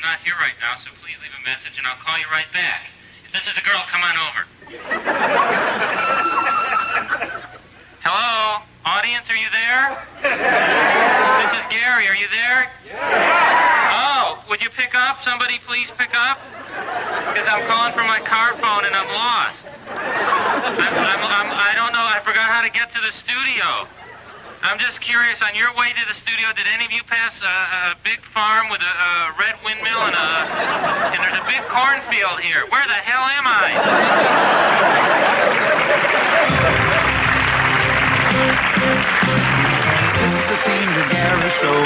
not here right now, so please leave a message and I'll call you right back. If this is a girl, come on over. Hello? Audience, are you there? This is Gary, are you there? Oh, would you pick up? Somebody please pick up? Because I'm calling from my car phone and I'm lost. I don't know, I forgot how to get to the studio. I'm just curious, on your way to the studio, did any of you pass a big farm with a red windmill and there's a big cornfield here? Where the hell am I? This is the theme to Gary Show.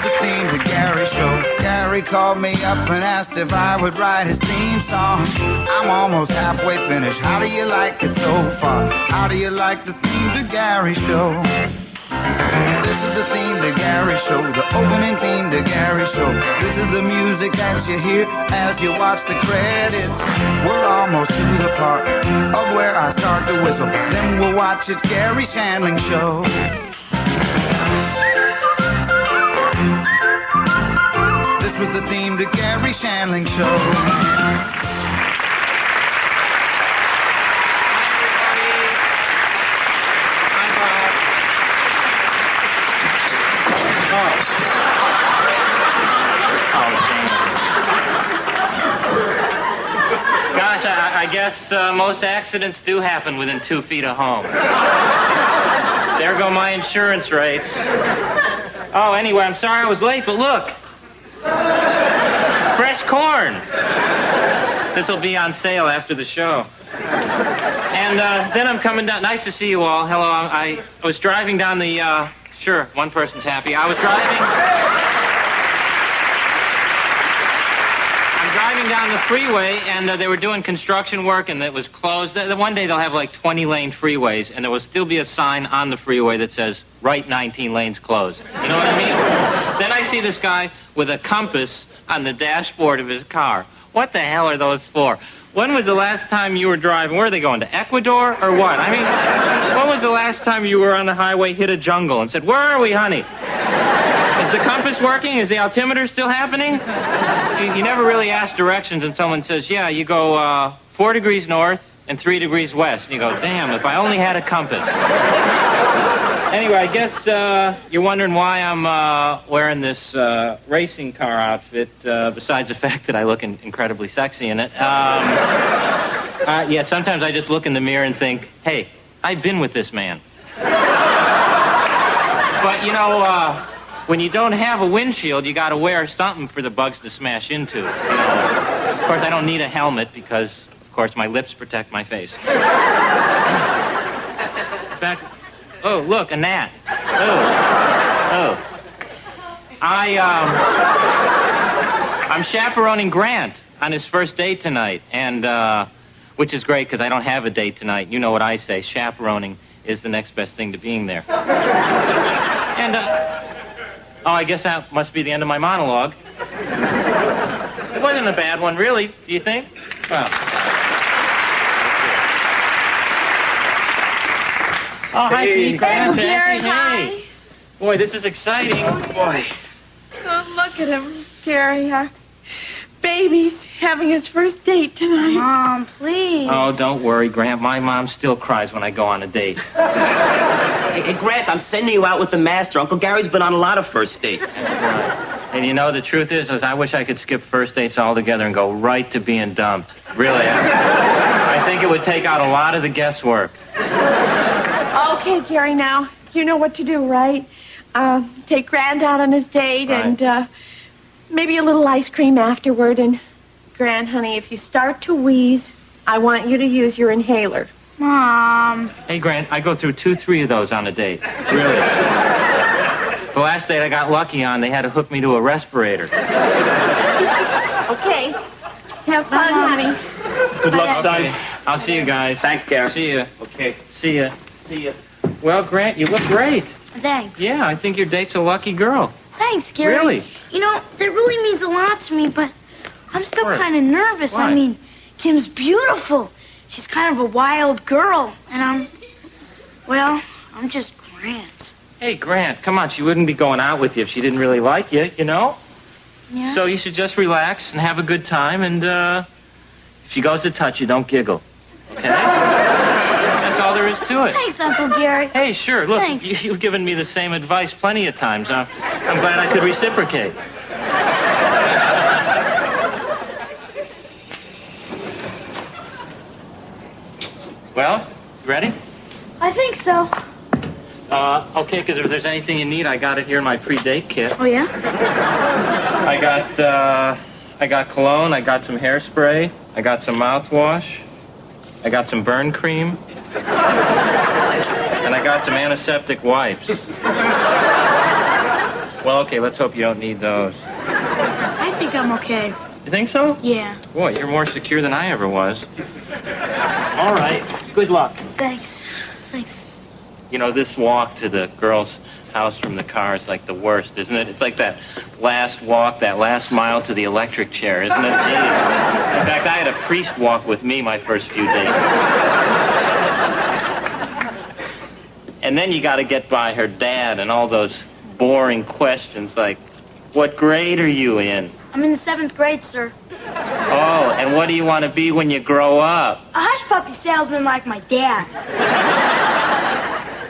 The theme to Gary Show. Gary called me up and asked if I would write his theme song. I'm almost halfway finished. How do you like it so far? How do you like the theme to Gary Show? This is the theme to Gary Show, the opening theme to Gary Show. This is the music that you hear as you watch the credits. We're almost to the part of where I start to whistle. Then we'll watch It's Garry Shandling Show. This was the theme to Garry Shandling Show. Gosh, I guess most accidents do happen within 2 feet of home. There go my insurance rates. Oh, anyway, I'm sorry I was late, but look. Fresh corn. This will be on sale after the show. And then I'm coming down. Nice to see you all. Hello, I was driving down the... Sure, one person's happy. I'm driving down the freeway, and they were doing construction work, and it was closed. One day they'll have like 20-lane freeways, and there will still be a sign on the freeway that says, right 19 lanes closed. You know what I mean? Then I see this guy with a compass on the dashboard of his car. What the hell are those for? When was the last time you were driving? Where are they going, to Ecuador or what? I mean, when was the last time you were on the highway, hit a jungle, and said, where are we, honey? Is the compass working? Is the altimeter still happening? You never really ask directions, and someone says, yeah, you go 4 degrees north and 3 degrees west. And you go, damn, if I only had a compass. Anyway, I guess you're wondering why I'm wearing this racing car outfit, besides the fact that I look incredibly sexy in it. Yeah, sometimes I just look in the mirror and think, hey, I've been with this man. But, you know, when you don't have a windshield, you got to wear something for the bugs to smash into. You know. Of course, I don't need a helmet because, of course, my lips protect my face. In fact... Oh, look, a gnat. Oh. I'm chaperoning Grant on his first date tonight, and, which is great because I don't have a date tonight. You know what I say, chaperoning is the next best thing to being there. And, oh, I guess that must be the end of my monologue. It wasn't a bad one, really, do you think? Well... Oh, hi, Pete. Hey, Gary, hi. Boy, this is exciting. Boy. Oh, look at him, Gary. Our baby's having his first date tonight. Mom, please. Oh, don't worry, Grant. My mom still cries when I go on a date. Hey, Grant, I'm sending you out with the master. Uncle Gary's been on a lot of first dates. And you know, the truth is I wish I could skip first dates altogether and go right to being dumped. Really, I think it would take out a lot of the guesswork. Okay, Gary, now, you know what to do, right? Take Grant out on his date, right. And maybe a little ice cream afterward. And, Grant, honey, if you start to wheeze, I want you to use your inhaler. Mom. Hey, Grant, I go through 2-3 of those on a date. Really. The last date I got lucky on, they had to hook me to a respirator. Okay. Have fun, honey. Good luck, son. I'll see you guys. Thanks, Gary. See you. Okay. See you. See you. Well, Grant, you look great. Thanks. Yeah, I think your date's a lucky girl. Thanks, Gary. Really? You know, that really means a lot to me, but I'm still kind of nervous. Why? I mean, Kim's beautiful. She's kind of a wild girl, and I'm just Grant. Hey, Grant, come on. She wouldn't be going out with you if she didn't really like you, you know? Yeah? So you should just relax and have a good time, and if she goes to touch you, don't giggle. Okay? That's all there is to it. Thanks, Uncle Gary. Hey, sure. Look, Thanks. you've given me the same advice plenty of times. I'm glad I could reciprocate. Well, you ready? I think so. Okay, because if there's anything you need, I got it here in my pre-date kit. Oh, yeah? I got cologne, I got some hairspray, I got some mouthwash, I got some burn cream, and I got some antiseptic wipes. Well, okay, let's hope you don't need those. I think I'm okay. You think so? Yeah. Boy, you're more secure than I ever was. All right, good luck. Thanks. Thanks. You know, this walk to the girl's house from the car is like the worst, isn't it? It's like that last walk, that last mile to the electric chair, isn't it? Jeez. In fact, I had a priest walk with me my first few days. And then you got to get by her dad and all those boring questions like, what grade are you in? I'm in the 7th grade, sir. Oh, and what do you want to be when you grow up? A hush puppy salesman like my dad.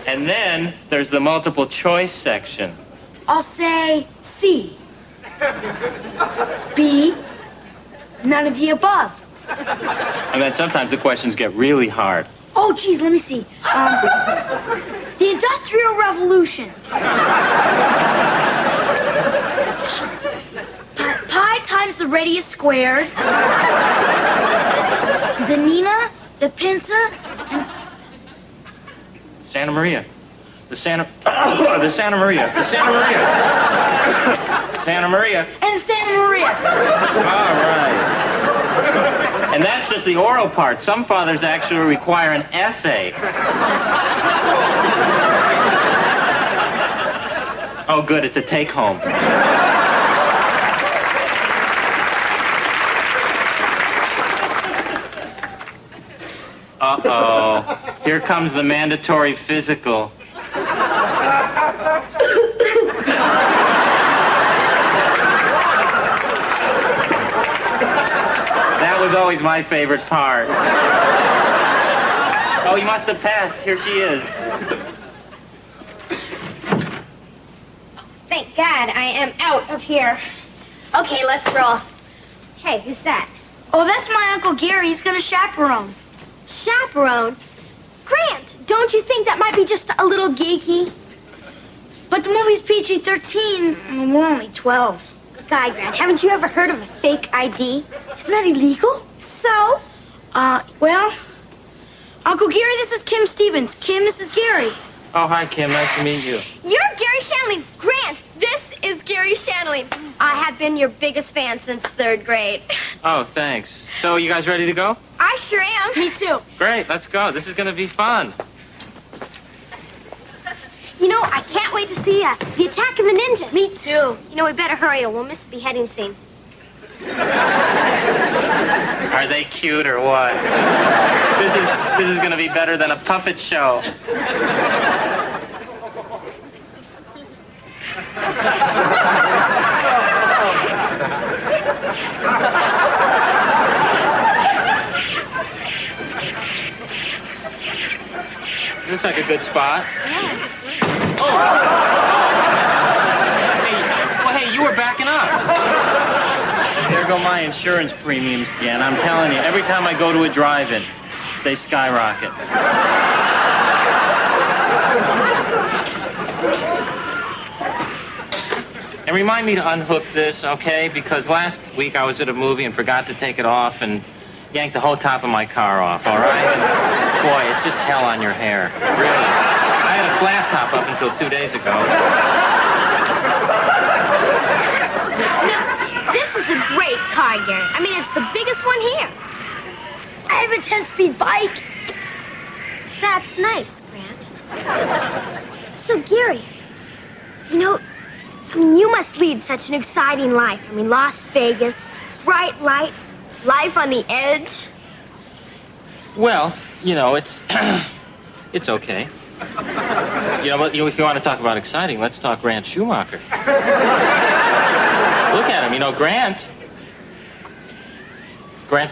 And then there's the multiple choice section. I'll say C. B. None of the above. And then sometimes the questions get really hard. Oh, geez, let me see. The Industrial Revolution. Pi times the radius squared. The Nina, the Pinta, and... Santa Maria. The Santa Maria. The Santa Maria. Santa Maria. And Santa Maria. All right. And that's just the oral part. Some fathers actually require an essay. Oh, good. It's a take-home. Uh-oh. Here comes the mandatory physical. That was always my favorite part. Oh, you must have passed. Here she is. Thank God I am out of here. Okay, let's roll. Hey, who's that? Oh, that's my Uncle Gary. He's got a chaperone. Chaperone? Grant, don't you think that might be just a little geeky? But the movie's PG-13, and we're only 12. Guy, Grant, haven't you ever heard of a fake ID? Isn't that illegal? So? Well, Uncle Gary, this is Kim Stevens. Kim, this is Gary. Oh, hi, Kim. Nice to meet you. You're Garry Shandling. Grant, this is Garry Shandling. I have been your biggest fan since 3rd grade. Oh, thanks. So, you guys ready to go? I sure am. Me too. Great. Let's go. This is going to be fun. You know, I can't wait to see the Attack of the Ninjas. Me too. You know, we better hurry or we'll miss the beheading scene. Are they cute or what? This is going to be better than a puppet show. Looks like a good spot. Yeah, it's great. Hey, you were backing up. There go my insurance premiums again. I'm telling you, every time I go to a drive-in, they skyrocket. And remind me to unhook this, okay? Because last week I was at a movie and forgot to take it off and yanked the whole top of my car off, all right? And boy, it's just hell on your hair. Really. I had a flat top up until 2 days ago. Now, this is a great car, Gary. I mean, it's the biggest one here. I have a 10-speed bike. That's nice, Grant. So, Gary, you know, I mean, you must lead such an exciting life. I mean, Las Vegas, bright lights, life on the edge. Well, you know, it's it's okay. You know, but if you want to talk about exciting, let's talk Grant Schumacher. Look at him. You know, Grant's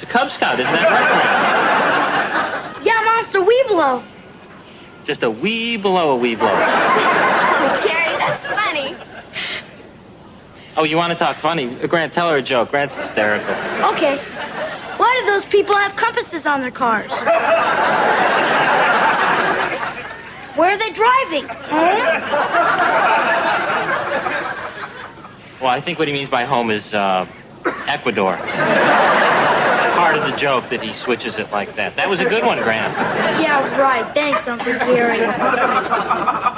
a Cub Scout. Isn't that right, Grant? Yeah, Monster Weeblo. Just a wee below a wee blow. Oh, Gary, that's funny. Oh, you want to talk funny? Grant, tell her a joke. Grant's hysterical. Okay. Why do those people have compasses on their cars? Where are they driving? Home? Well, I think what he means by home is Ecuador. Part of the joke that he switches it like that. That was a good one, Grant. Yeah, right. Thanks, Uncle Gary.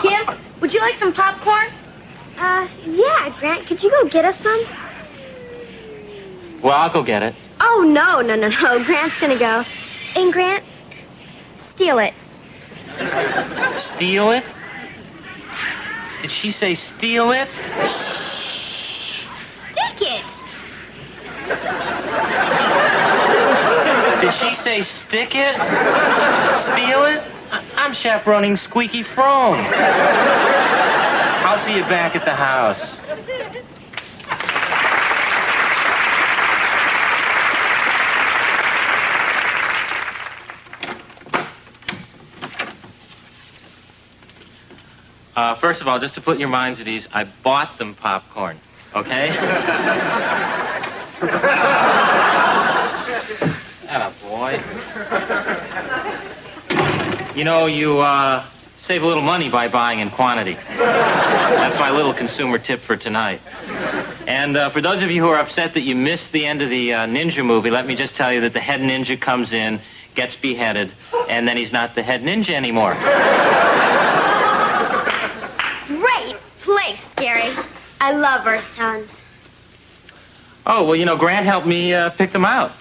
Kim, would you like some popcorn? Yeah, Grant, could you go get us some? Well, I'll go get it. Oh, no. Grant's gonna go. And Grant, steal it. Steal it? Did she say steal it? Stick it. Did she say stick it? Steal it? I'm chaperoning Squeaky Frome. I'll see you back at the house. First of all, just to put your minds at ease, I bought them popcorn, okay? Atta boy. You know, you save a little money by buying in quantity. That's my little consumer tip for tonight. And for those of you who are upset that you missed the end of the ninja movie, let me just tell you that the head ninja comes in, gets beheaded, and then he's not the head ninja anymore. Great place, Gary. I love Earth Tones. Oh, well, you know, Grant helped me pick them out.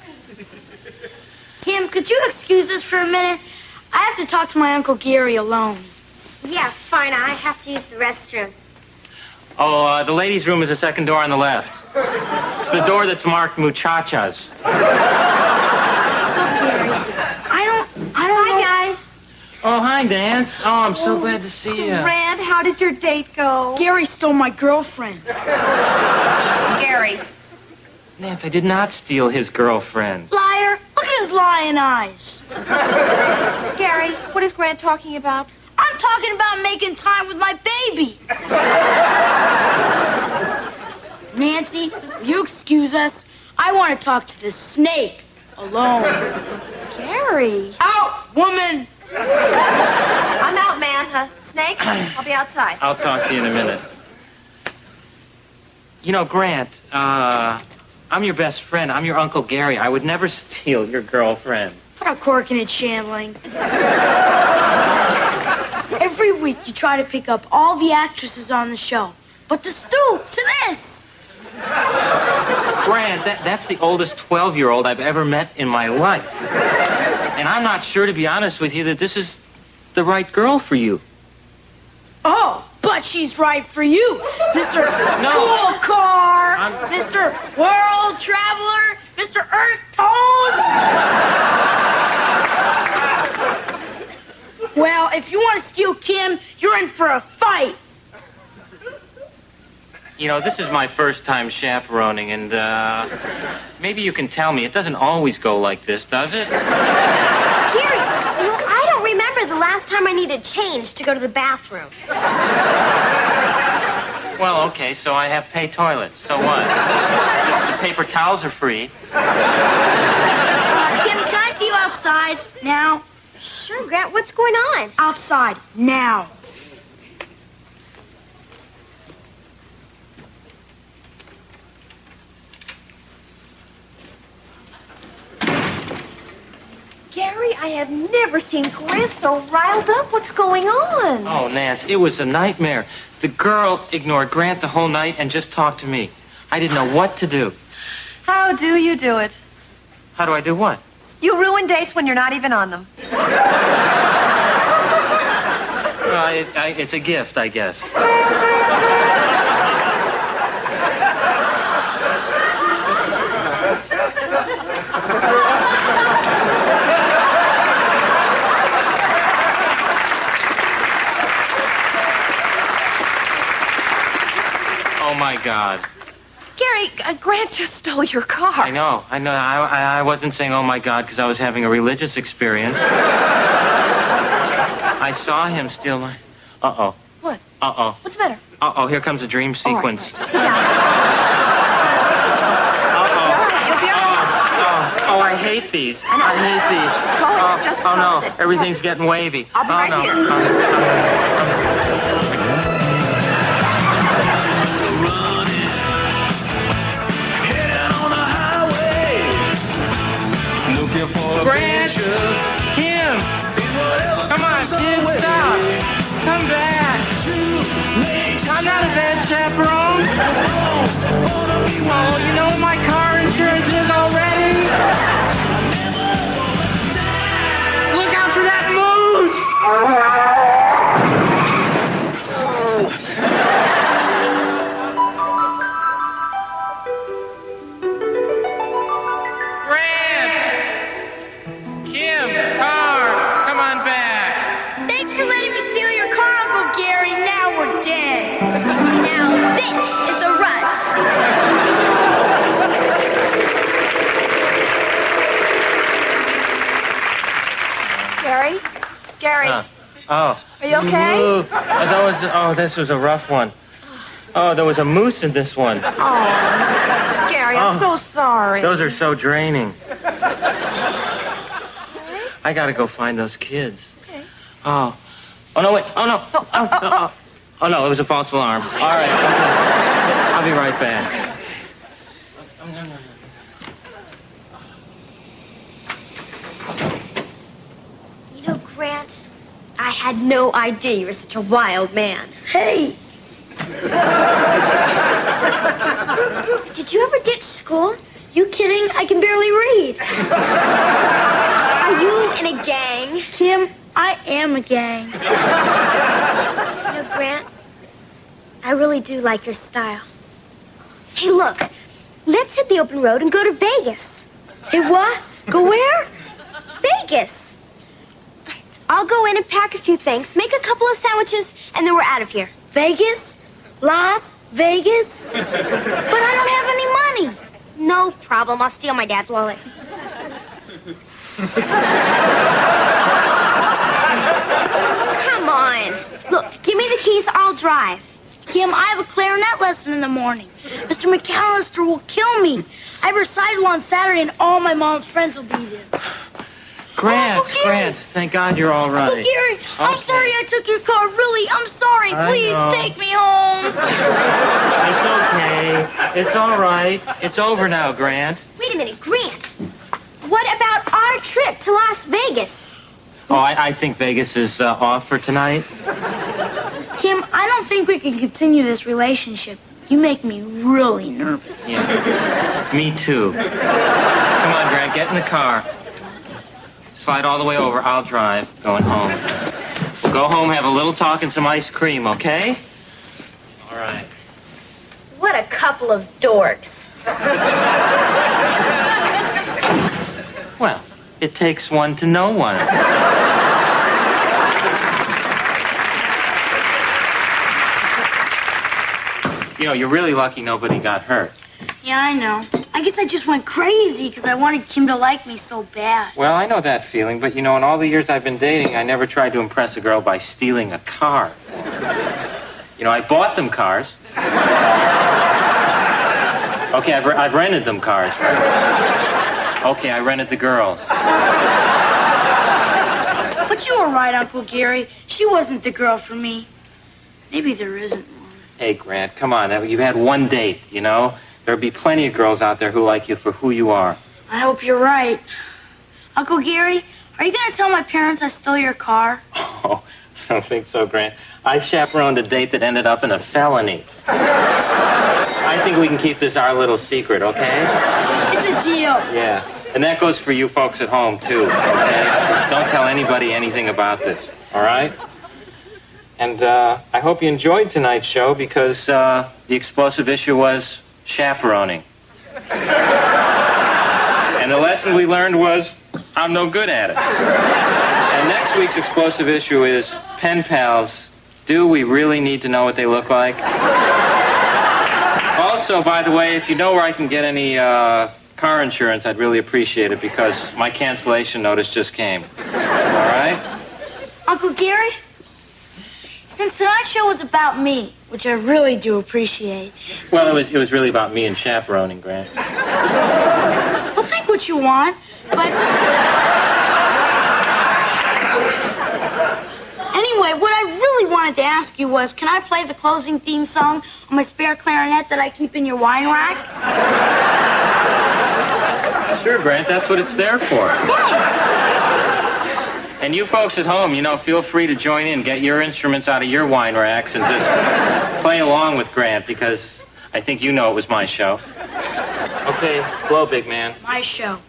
Kim, could you excuse us for a minute? I have to talk to my Uncle Gary alone. Yeah, fine. I have to use the restroom. Oh, the ladies' room is the second door on the left. It's the door that's marked muchachas. Look, Gary, I don't Hi, know. guys. Oh, hi, Dance. Oh, I'm so glad to see you. Grant, how did your date go? Gary stole my girlfriend. Gary. Nance, I did not steal his girlfriend. Liar, look at his lying eyes. Gary, what is Grant talking about? I'm talking about making time with my baby. Nancy, will you excuse us? I want to talk to this snake alone. Gary. Out, woman! I'm out, man. Snake, I'll be outside. I'll talk to you in a minute. You know, Grant, I'm your best friend. I'm your Uncle Gary. I would never steal your girlfriend. Put a cork in it, Shandling. Every week you try to pick up all the actresses on the show, but to stoop to this. Grant, that's the oldest 12-year-old I've ever met in my life. And I'm not sure, to be honest with you, that this is the right girl for you. Oh, but she's right for you, Mr. No. Cool Car, I'm- Mr. World Traveler, Mr. Earth Tones. Well, if you want to steal Kim, you're in for a fight. You know, this is my first time chaperoning, and maybe you can tell me, it doesn't always go like this, does it? Gary, I don't remember the last time I needed change to go to the bathroom. Well, okay, so I have pay toilets. So what? The paper towels are free. Kim, can I see you outside now? Sure, Grant, what's going on? Outside now. Gary, I have never seen Grant so riled up. What's going on? Oh, Nance, it was a nightmare. The girl ignored Grant the whole night and just talked to me. I didn't know what to do. How do you do it? How do I do what? You ruin dates when you're not even on them. It's a gift, I guess. Oh, my God. Gary, Gary, Grant just stole your car. I know. I wasn't saying, oh, my God, because I was having a religious experience. I saw him steal my... Uh-oh. What? Uh-oh. What's the matter? Uh-oh, here comes a dream sequence. All right. Sit down. You'll be all right. Oh, I hate these. I know. I hate these. Just Oh, no. close it. Everything's getting wavy. I'll be right no. here. Grant! Kim! Come on, Kim, stop! Come back! I'm not a bad chaperone! Oh, you know what my car insurance is already? Look out for that moose! Gary. Oh. Are you okay? This was a rough one. Oh, there was a moose in this one. Oh, Gary, I'm so sorry. Those are so draining. I gotta go find those kids. Okay. Oh no, wait. Oh, no. Oh, no, it was a false alarm. All right. Okay. I'll be right back. You know, Grant, I had no idea you were such a wild man. Hey! Did you ever ditch school? You kidding? I can barely read. Are you in a gang? Kim, I am a gang. You know, Grant, I really do like your style. Hey, look, let's hit the open road and go to Vegas. Hey, what? Go where? Vegas. I'll go in and pack a few things, make a couple of sandwiches, and then we're out of here. Vegas? Las Vegas? But I don't have any money. No problem. I'll steal my dad's wallet. Come on. Look, give me the keys. I'll drive. Kim, I have a clarinet lesson in the morning. Mr. McAllister will kill me. I have a recital on Saturday, and all my mom's friends will be there. Grant, thank God you're all right. Uncle Gary, I'm sorry I took your car. Really, I'm sorry. Please take me home. It's okay. It's all right. It's over now, Grant. Wait a minute, Grant. What about our trip to Las Vegas? Oh, I think Vegas is off for tonight. Kim, I don't think we can continue this relationship. You make me really nervous. Yeah. Me too. Come on, Grant, get in the car. Slide all the way over. I'll drive. Going home. We'll go home, have a little talk and some ice cream, okay? All right. What a couple of dorks. Well, it takes one to know one. You know, you're really lucky nobody got hurt. Yeah, I know. I guess I just went crazy because I wanted Kim to like me so bad. Well, I know that feeling, but, you know, in all the years I've been dating, I never tried to impress a girl by stealing a car. You know, I bought them cars. Okay, I've rented them cars. Okay, I rented the girls. But you were right, Uncle Gary. She wasn't the girl for me. Maybe there isn't one. Hey, Grant, come on. You've had one date, you know? There'll be plenty of girls out there who like you for who you are. I hope you're right. Uncle Gary, are you going to tell my parents I stole your car? Oh, I don't think so, Grant. I chaperoned a date that ended up in a felony. I think we can keep this our little secret, okay? It's a deal. Yeah. And that goes for you folks at home, too, okay? Don't tell anybody anything about this, all right? And I hope you enjoyed tonight's show because the explosive issue was chaperoning. And the lesson we learned was I'm no good at it. And next week's explosive issue is pen pals. Do we really need to know what they look like? Also, Also, by the way, if you know where I can get any car insurance, I'd really appreciate it because my cancellation notice just came. All right? Uncle Gary, since tonight's show was about me, which I really do appreciate. Well, it was really about me and chaperoning, Grant. Well, think what you want, but... Anyway, what I really wanted to ask you was, can I play the closing theme song on my spare clarinet that I keep in your wine rack? Sure, Grant, that's what it's there for. Thanks. And you folks at home, feel free to join in, get your instruments out of your wine racks and just play along with Grant because I think you know it was my show. Okay, blow, big man. My show.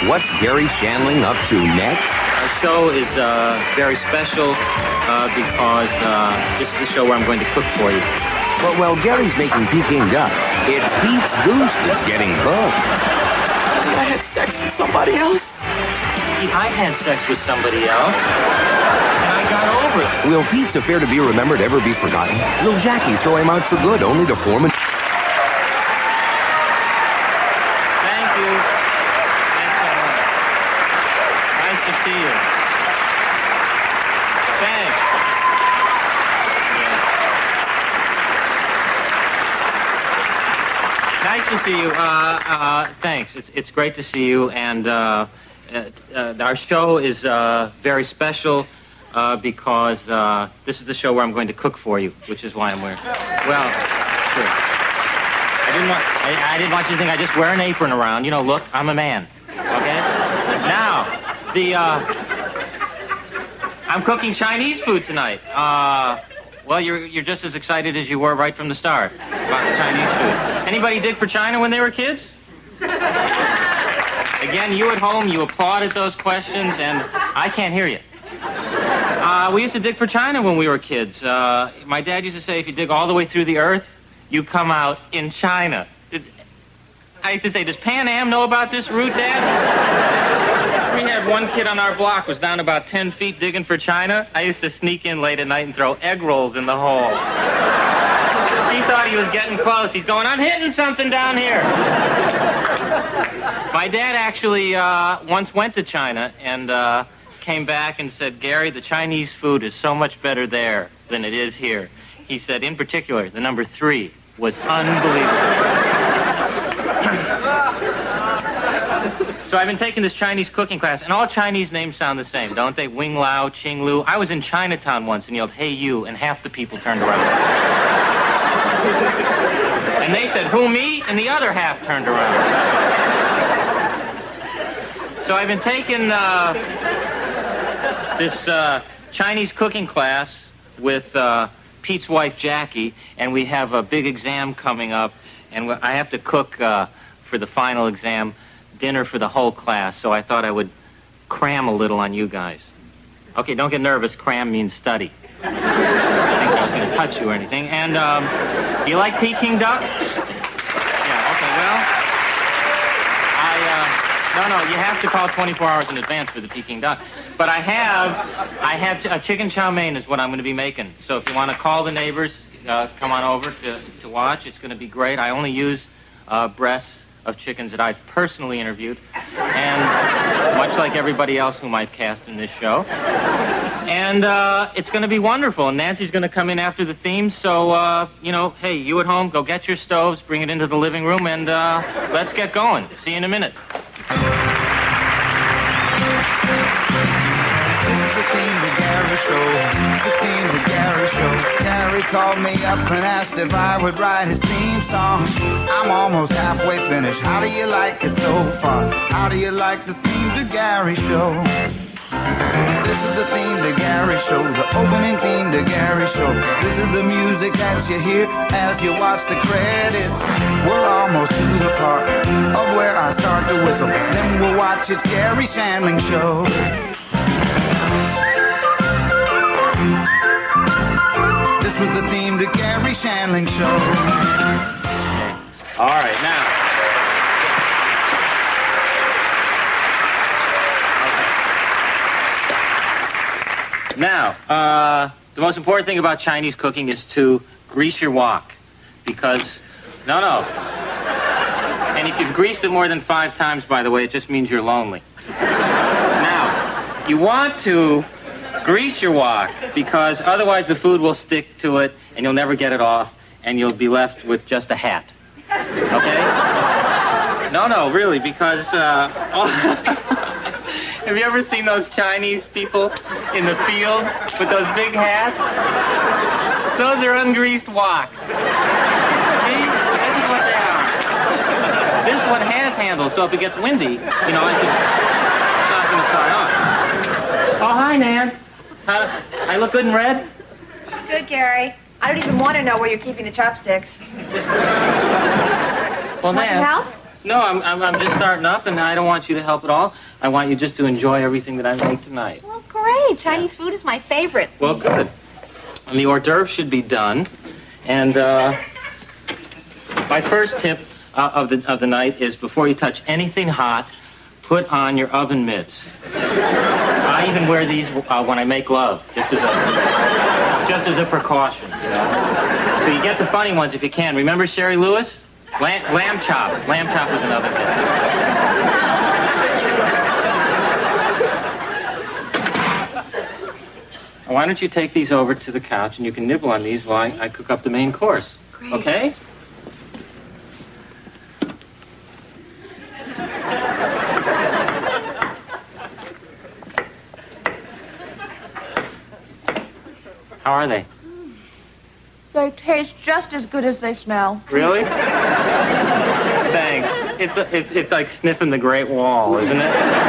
What's Garry Shandling up to next? Our show is very special because this is the show where I'm going to cook for you. But while Gary's making Peking duck, it's Pete's goose that's getting cooked. I had sex with somebody else. I had sex with somebody else, and I got over it. Will Pete's affair to be remembered ever be forgotten? Will Jackie throw him out for good only to form an... Thank you. Thanks so much. Nice to see you. Thanks. Yes. Nice to see you. Thanks. It's great to see you, and our show is very special because this is the show where I'm going to cook for you, which is why I'm wearing. Well, sure. I didn't want you to think I just wear an apron around. Look, I'm a man. Okay. Now, I'm cooking Chinese food tonight. Well, you're just as excited as you were right from the start about the Chinese food. Anybody dig for China when they were kids? Again, you at home, you applauded those questions, and I can't hear you. We used to dig for China when we were kids. My dad used to say, if you dig all the way through the earth, you come out in China. I used to say, does Pan Am know about this route, Dad? We had one kid on our block was down about 10 feet digging for China. I used to sneak in late at night and throw egg rolls in the hole. He thought he was getting close. He's going, I'm hitting something down here. My dad actually once went to China and came back and said, Gary, the Chinese food is so much better there than it is here. He said, in particular, the number 3 was unbelievable. So I've been taking this Chinese cooking class, and all Chinese names sound the same, don't they? Wing Lao, Ching Lu. I was in Chinatown once and yelled, hey, you, and half the people turned around. And they said, who, me? And the other half turned around. So I've been taking this Chinese cooking class with Pete's wife, Jackie, and we have a big exam coming up, and I have to cook for the final exam dinner for the whole class, so I thought I would cram a little on you guys. Okay, don't get nervous. Cram means study. I didn't think I was going to touch you or anything. And do you like Peking duck? Yeah, okay, well, No, you have to call 24 hours in advance for the Peking duck. But I have a chicken chow mein is what I'm going to be making. So if you want to call the neighbors, come on over to watch. It's going to be great. I only use breasts of chickens that I've personally interviewed, and much like everybody else whom I've cast in this show. And it's going to be wonderful. And Nancy's going to come in after the theme. So, hey, you at home, go get your stoves, bring it into the living room, and let's get going. See you in a minute. The Garry Show. Garry called me up and asked if I would write his theme song. I'm almost halfway finished. How do you like it so far? How do you like the theme to Garry Show? This is the theme to Garry Show, the opening theme to Garry Show. This is the music that you hear as you watch the credits. We're almost to the part of where I start to whistle. Then we'll watch It's Garry Shandling Show. This was the theme to Garry Shandling Show. All right, now. Now, the most important thing about Chinese cooking is to grease your wok. Because, no. And if you've greased it more than 5 times, by the way, it just means you're lonely. Now, you want to grease your wok because otherwise the food will stick to it and you'll never get it off and you'll be left with just a hat. Okay? No, really, because... Have you ever seen those Chinese people in the fields with those big hats? Those are ungreased woks. See? This is what they are. This one has handles, so if it gets windy, it's not going to fly off. Oh, hi, Nance. I look good in red? Good, Gary. I don't even want to know where you're keeping the chopsticks. Well, Want some Nance. help? No, I'm just starting up, and I don't want you to help at all. I want you just to enjoy everything that I make tonight. Well, great. Chinese food is my favorite. Well, good. And the hors d'oeuvres should be done. And my first tip of the night is before you touch anything hot, put on your oven mitts. I even wear these when I make love, just as a precaution, So you get the funny ones if you can. Remember Sherry Lewis? Lamb chop. Lamb chop was another hit. Why don't you take these over to the couch and you can nibble on these while I cook up the main course. Great. Okay? How are they? They taste just as good as they smell. Really? Thanks. It's like sniffing the Great Wall, isn't it?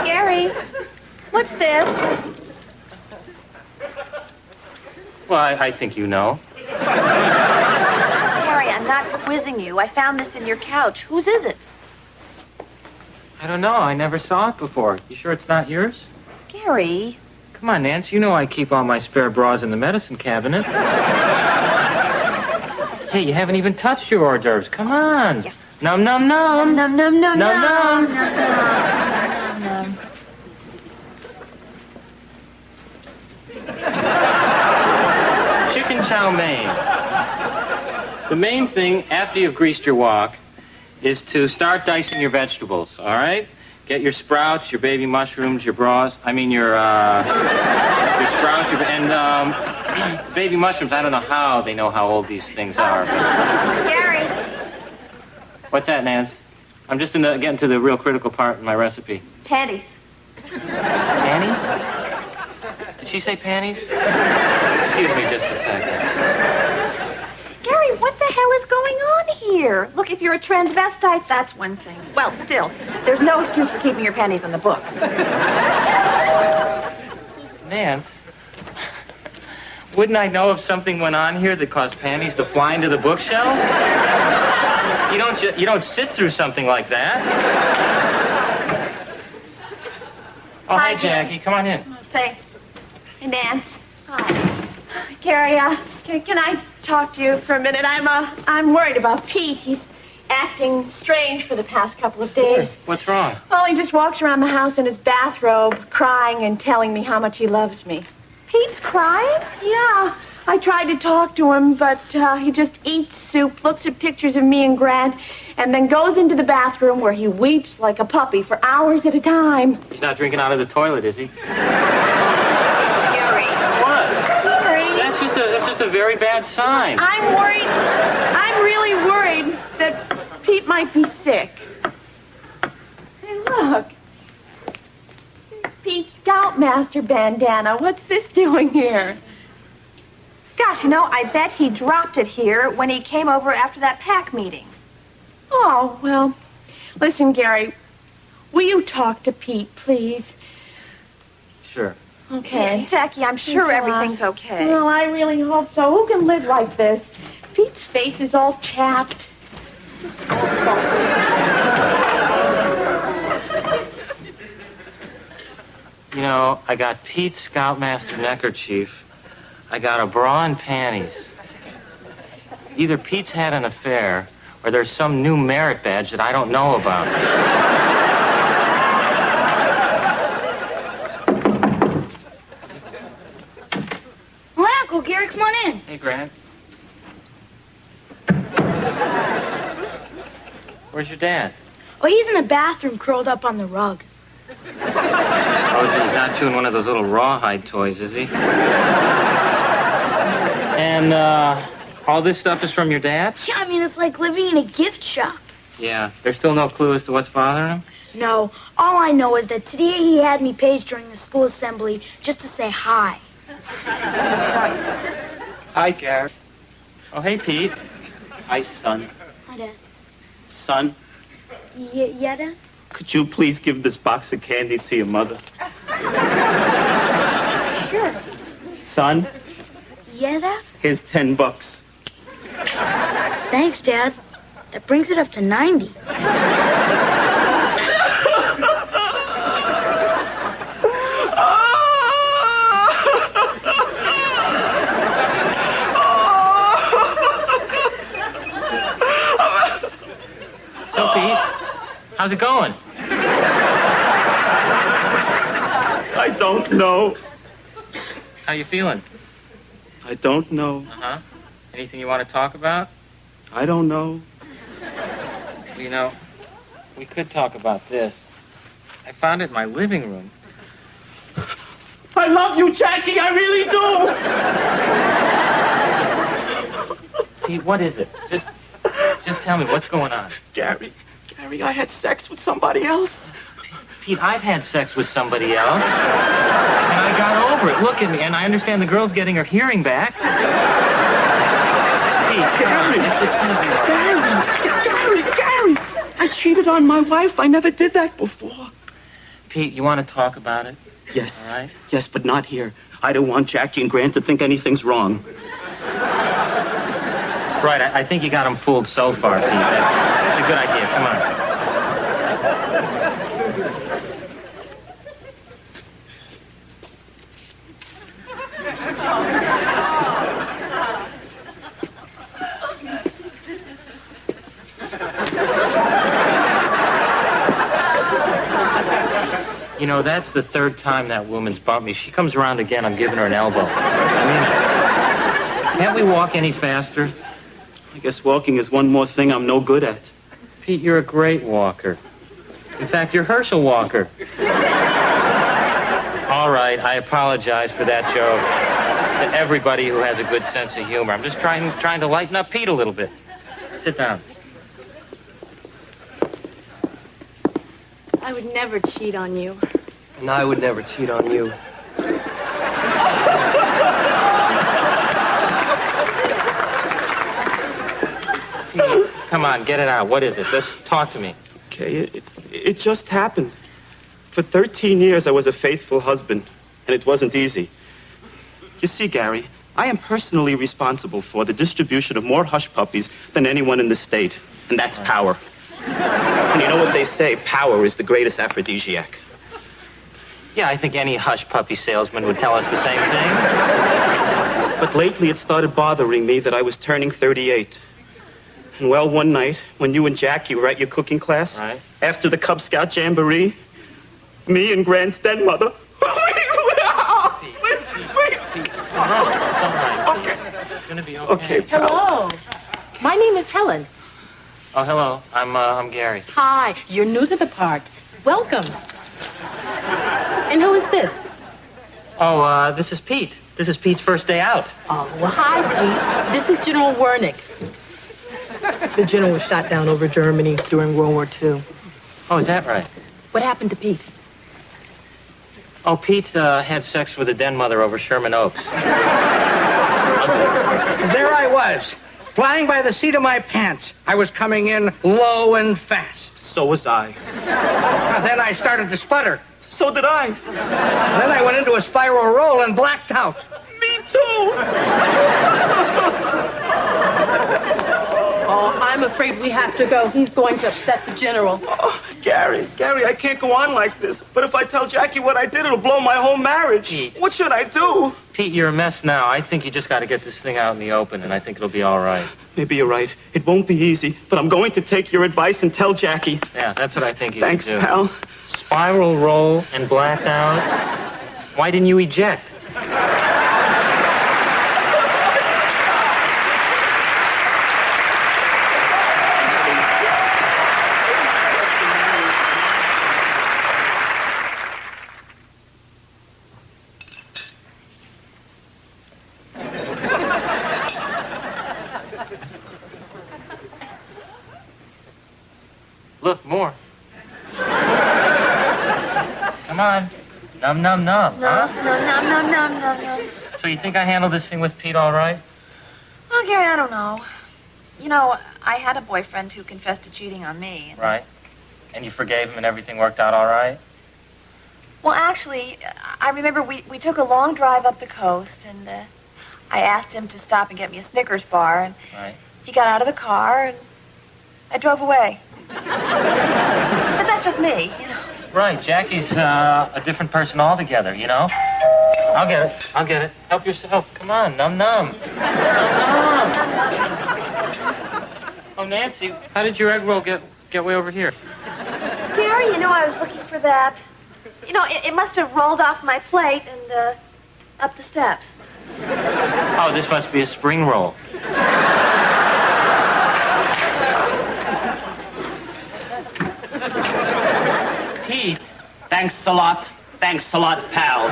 Gary, what's this? Well, I think you know. Gary, I'm not quizzing you. I found this in your couch. Whose is it? I don't know. I never saw it before. You sure it's not yours? Gary. Come on, Nance. You know I keep all my spare bras in the medicine cabinet. Hey, you haven't even touched your hors d'oeuvres. Come on. Yeah. Num, num, num. Num, num, num, Num, num. num, num, num. Chicken chow mein. The main thing after you've greased your wok is to start dicing your vegetables, all right? Get your sprouts, your baby mushrooms, your sprouts, and baby mushrooms, I don't know how they know how old these things are. Gary. What's that, Nance? I'm just getting to the real critical part in my recipe. Panties. Panties? Did she say panties? Excuse me just a second. Gary, what the hell is going on here? Look, if you're a transvestite, that's one thing. Well, still, there's no excuse for keeping your panties in the books. Nance, wouldn't I know if something went on here that caused panties to fly into the bookshelf? You don't sit through something like that. Oh, Hi, hi, Jackie. Come on in. Thanks. Hey, Nance. Hi. Gary, can I talk to you for a minute? I'm worried about Pete. He's acting strange for the past couple of days. Sure. What's wrong? Well, he just walks around the house in his bathrobe, crying and telling me how much he loves me. Pete's crying? Yeah. I tried to talk to him, but he just eats soup, looks at pictures of me and Grant, and then goes into the bathroom where he weeps like a puppy for hours at a time. He's not drinking out of the toilet, is he? Gary. What? Gary. That's just a very bad sign. I'm worried. I'm really worried that Pete might be sick. Hey, look. Pete's Scoutmaster bandana. What's this doing here? Gosh, I bet he dropped it here when he came over after that PAC meeting. Oh, well, listen, Gary, will you talk to Pete, please? Sure. Okay. Jackie, I'm sure Thanks a lot. everything's okay. Well, I really hope so. Who can live like this? Pete's face is all chapped. I got Pete's Scoutmaster neckerchief. I got a bra and panties. Either Pete's had an affair, or there's some new merit badge that I don't know about. Hi, Uncle Gary, come on in. Hey, Grant. Where's your dad? Oh, he's in the bathroom curled up on the rug. Oh, he's not chewing one of those little rawhide toys, is he? And, all this stuff is from your dad? Yeah, it's like living in a gift shop. Yeah. There's still no clue as to what's bothering him? No, all I know is that today he had me page during the school assembly just to say hi. Hi, Garry. Oh, hey, Pete. Hi, son. Hi, Dad. Son, Yeah, Dad? could you please give this box of candy to your mother? Sure. Son, Yeah, Dad? here's $10. Thanks, Dad. That brings it up to 90. So, Pete, how's it going? I don't know. How you feeling? I don't know. Uh-huh. Anything you want to talk about? I don't know. Well, we could talk about this. I found it in my living room. I love you, Jackie. I really do. Pete, what is it? Just tell me what's going on. Gary, I had sex with somebody else. Pete, I've had sex with somebody else, and I got over it. Look at me, and I understand the girl's getting her hearing back. Pete, Gary, it's gonna be all right. Gary, I cheated on my wife. I never did that before. Pete, you want to talk about it? Yes. All right. Yes, but not here. I don't want Jackie and Grant to think anything's wrong. Right, I think you got him fooled so far, Pete. That's a good idea. Come on. That's the third time that woman's bumped me. She comes around again, I'm giving her an elbow. Can't we walk any faster? I guess walking is one more thing I'm no good at. Pete, you're a great walker. In fact, you're Herschel Walker. All right, I apologize for that joke to everybody who has a good sense of humor. I'm just trying to lighten up Pete a little bit. Sit down. I would never cheat on you. And I would never cheat on you. Pete, come on, get it out. What is it? Just talk to me. Okay, it just happened. For 13 years, I was a faithful husband, and it wasn't easy. You see, Gary, I am personally responsible for the distribution of more hush puppies than anyone in the state, and that's power. And you know what they say, power is the greatest aphrodisiac. Yeah, I think any hush puppy salesman would tell us the same thing. But lately it started bothering me that I was turning 38. And well, one night, when you and Jackie were at your cooking class, right, after the Cub Scout Jamboree, me and Grant's dead mother... Okay. It's gonna be okay. Okay, pal. Hello. My name is Helen. Oh, hello. I'm Gary. Hi. You're new to the park. Welcome. And who is this? Oh, this is Pete. This is Pete's first day out. Oh, well, hi, Pete. This is General Wernick. The general was shot down over Germany during World War II. Oh, is that right? What happened to Pete? Oh, Pete had sex with a den mother over Sherman Oaks. There I was, flying by the seat of my pants. I was coming in low and fast. So was I. Then I started to sputter. So did I. Then I went into a spiral roll and blacked out. Me too. Oh, I'm afraid we have to go. He's going to upset the general. Oh, Gary, I can't go on like this. But if I tell Jackie what I did, it'll blow my whole marriage. Pete. What should I do? Pete, you're a mess now. I think you just got to get this thing out in the open, and I think it'll be all right. Maybe you're right. It won't be easy, but I'm going to take your advice and tell Jackie. Yeah, that's what I think you Thanks, should do. pal. Spiral roll and blacked out. Why didn't you eject? Look, more. Come on. Num, num, num. No, huh? no. So you think I handled this thing with Pete all right? Well, Gary, I don't know. You know, I had a boyfriend who confessed to cheating on me. Right. And you forgave him and everything worked out all right? Well, actually, I remember we took a long drive up the coast, and I asked him to stop and get me a Snickers bar, and Right. he got out of the car, and I drove away. But that's just me, you know. Right. Jackie's a different person altogether, you know? I'll get it. Help yourself. Come on. Num, num. Num, num. Oh, Nancy, how did your egg roll get way over here? Gary, you know, I was looking for that. You know, it must have rolled off my plate and up the steps. Oh, this must be a spring roll. Pete. Thanks a lot, pal.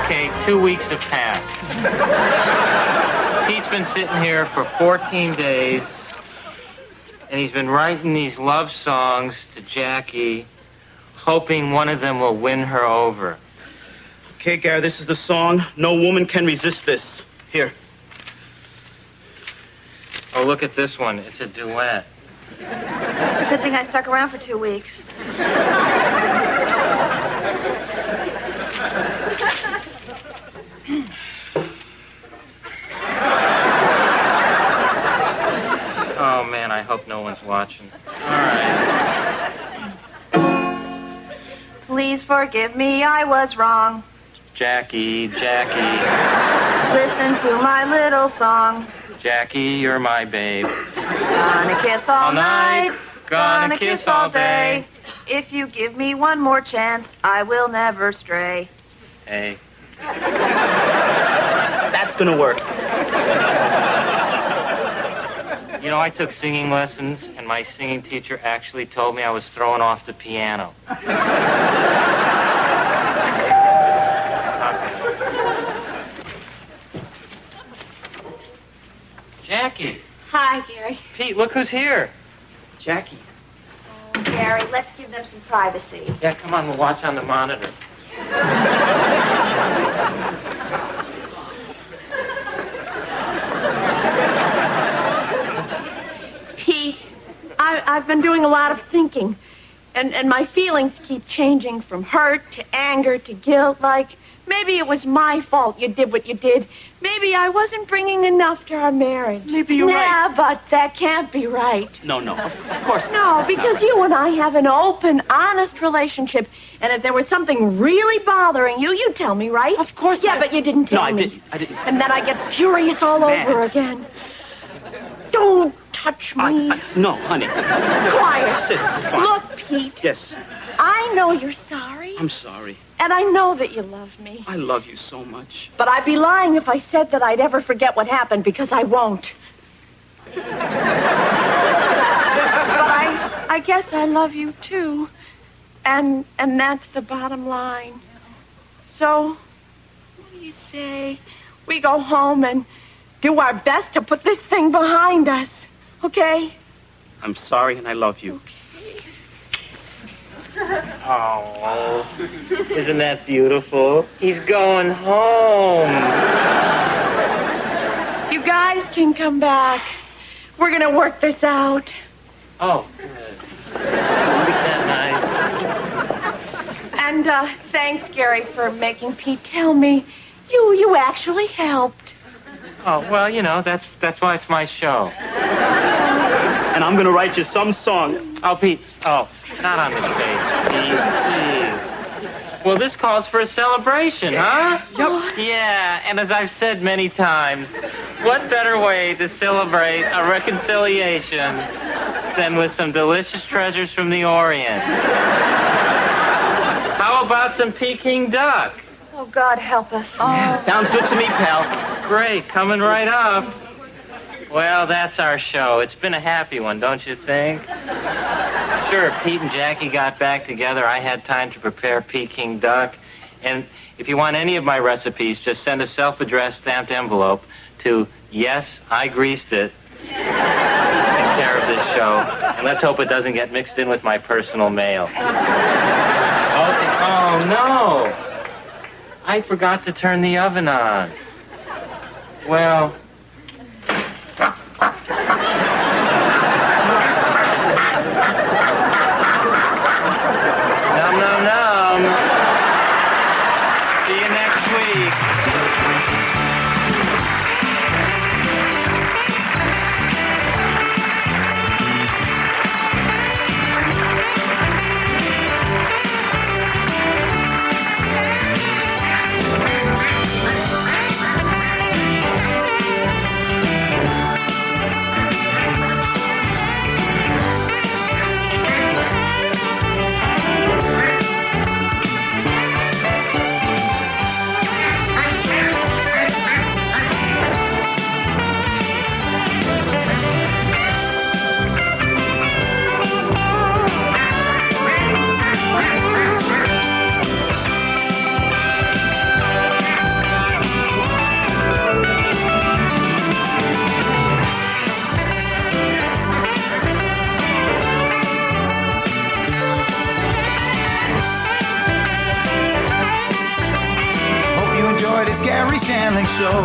Okay, 2 weeks have passed. Pete's been sitting here for 14 days, and he's been writing these love songs to Jackie, hoping one of them will win her over. Okay, Gary, this is the song. No woman can resist this. Here. Oh, look at this one. It's a duet. Good thing I stuck around for 2 weeks. Oh, man, I hope no one's watching. All right. Please forgive me, I was wrong. Jackie. Listen to my little song. Jackie, you're my babe. Gonna kiss all night. Gonna kiss all day. If you give me one more chance, I will never stray. Hey. That's gonna work. You know, I took singing lessons, and my singing teacher actually told me I was throwing off the piano. Jackie. Hi, Gary. Pete, look who's here. Jackie. Oh, Gary, let's give them some privacy. Yeah, come on, we'll watch on the monitor. Pete, I've been doing a lot of thinking, and my feelings keep changing from hurt to anger to guilt, like maybe it was my fault you did what you did. Maybe I wasn't bringing enough to our marriage. Maybe you're right. Yeah, but that can't be right. No, of course not. No, because you and I have an open, honest relationship, and if there was something really bothering you, you'd tell me, right? Of course. Yeah, but you didn't tell me. I didn't. And then I get furious all over again. Don't touch me. No, honey. Quiet. Sit. Fine. Look, Pete. Yes. I know you're sorry. I'm sorry. And I know that you love me. I love you so much. But I'd be lying if I said that I'd ever forget what happened, because I won't. But I guess I love you, too. And that's the bottom line. So, what do you say? We go home and do our best to put this thing behind us, okay? I'm sorry and I love you. Oh, isn't that beautiful? He's going home. You guys can come back. We're gonna work this out. Oh, good. Isn't that nice? And thanks, Gary, for making Pete tell me you actually helped. Oh, well, you know, that's why it's my show. And I'm gonna write you some song. Oh, Pete. Oh, not on the face, Pete. Please. Well, this calls for a celebration, huh? Yep. Yeah, and as I've said many times, what better way to celebrate a reconciliation than with some delicious treasures from the Orient? How about some Peking duck? Oh, God help us. Yeah, sounds good to me, pal. Great, coming right up. Well, that's our show. It's been a happy one, don't you think? Sure, Pete and Jackie got back together. I had time to prepare Peking duck. And if you want any of my recipes, just send a self-addressed stamped envelope to Yes, I Greased It in care of this show. And let's hope it doesn't get mixed in with my personal mail. Okay. Oh, no. I forgot to turn the oven on. Well... Nom, nom, nom. See you next week. Garry Shandling Show.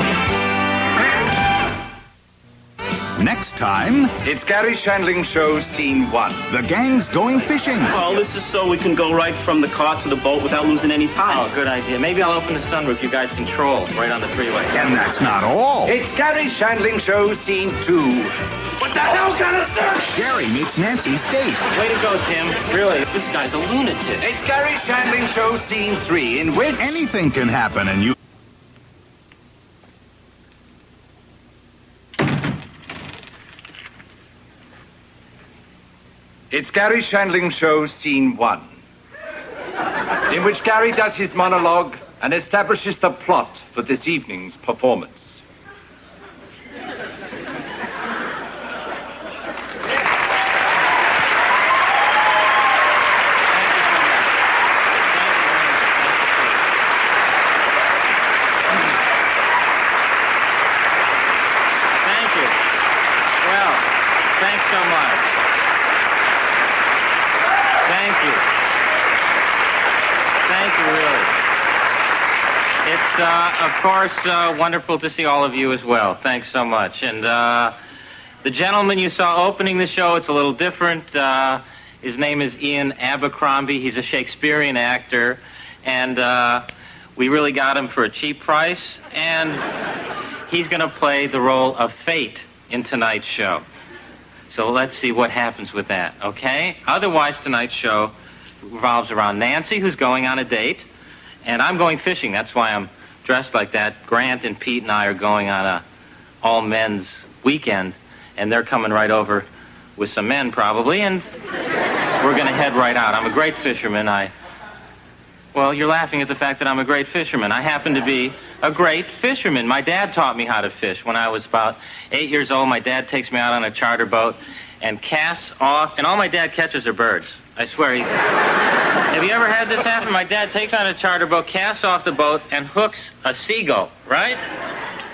Next time, It's Garry Shandling Show, Scene 1. the gang's going fishing. Well, this is so we can go right from the car to the boat without losing any time. Oh, good idea. Maybe I'll open the sunroof. You guys control right on the freeway. And that's not all. It's Garry Shandling Show, Scene 2. What the hell kind of stuff? Gary meets Nancy's date. Way to go, Tim. Really, this guy's a lunatic. It's Garry Shandling Show, Scene 3, in which... Anything can happen, and you... It's Garry Shandling Show, Scene 1, in which Garry does his monologue and establishes the plot for this evening's performance. Thank you. Well, thanks so much. of course, wonderful to see all of you as well. Thanks so much. And the gentleman you saw opening the show, it's a little different. His name is Ian Abercrombie. He's a Shakespearean actor, and we really got him for a cheap price, and he's going to play the role of Fate in tonight's show. So let's see what happens with that, okay? Otherwise, tonight's show revolves around Nancy, who's going on a date, and I'm going fishing. That's why I'm dressed like that. Grant and Pete and I are going on a all-men's weekend, and they're coming right over with some men, probably, and we're going to head right out. I'm a great fisherman. Well, you're laughing at the fact that I'm a great fisherman. I happen to be a great fisherman. My dad taught me how to fish. When I was about 8 years old, my dad takes me out on a charter boat and casts off, and all my dad catches are birds. I swear. Have you ever had this happen? My dad takes me on a charter boat, casts off the boat, and hooks a seagull, right?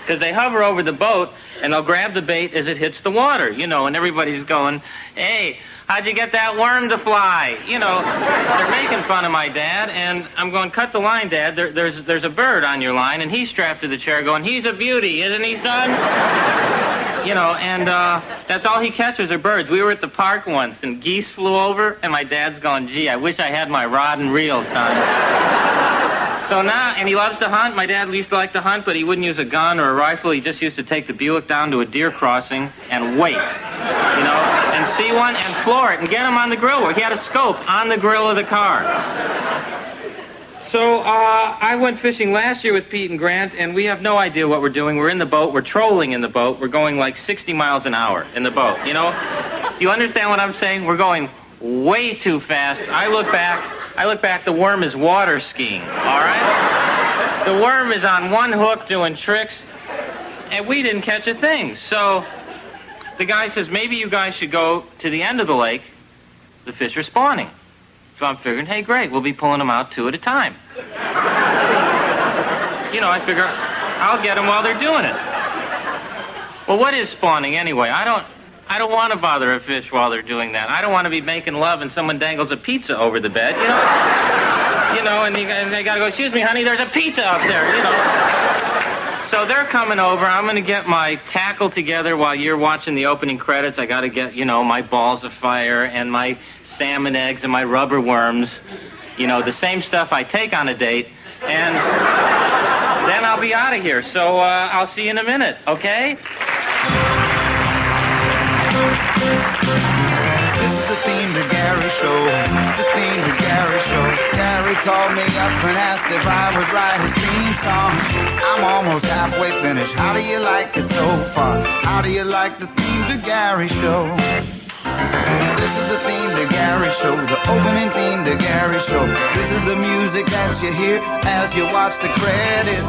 Because they hover over the boat, and they'll grab the bait as it hits the water, you know, and everybody's going, hey, how'd you get that worm to fly? You know, they're making fun of my dad, and I'm going, cut the line, Dad. There's a bird on your line, and he's strapped to the chair going, he's a beauty, isn't he, son? You know, and that's all he catches are birds. We were at the park once, and geese flew over, and my dad's going, gee, I wish I had my rod and reel, son. So now, and he loves to hunt. My dad used to like to hunt, but he wouldn't use a gun or a rifle. He just used to take the Buick down to a deer crossing and wait, you know, and see one and floor it and get him on the grill. He had a scope on the grill of the car. So I went fishing last year with Pete and Grant, and we have no idea what we're doing. We're in the boat. We're trolling in the boat. We're going like 60 miles an hour in the boat, you know. Do you understand what I'm saying? We're going way too fast. I look back, the worm is water skiing, all right? The worm is on one hook doing tricks, and we didn't catch a thing. So the guy says, maybe you guys should go to the end of the lake. The fish are spawning. So I'm figuring, hey, great, we'll be pulling them out 2 at a time. You know, I figure I'll get them while they're doing it. Well, what is spawning anyway? I don't want to bother a fish while they're doing that. I don't want to be making love and someone dangles a pizza over the bed, you know? You know, and they got to go, excuse me, honey, there's a pizza up there, you know? So they're coming over. I'm going to get my tackle together while you're watching the opening credits. I got to get, you know, my balls of fire and my salmon eggs and my rubber worms. You know, the same stuff I take on a date. And then I'll be out of here. So I'll see you in a minute, okay? This is the theme to Garry Show. The theme to Garry Show. Garry called me up and asked if I would write his theme song. I'm almost halfway finished. How do you like it so far? How do you like the theme to Garry Show? This is the theme to Garry Show. The opening theme to Garry Show. This is the music that you hear as you watch the credits.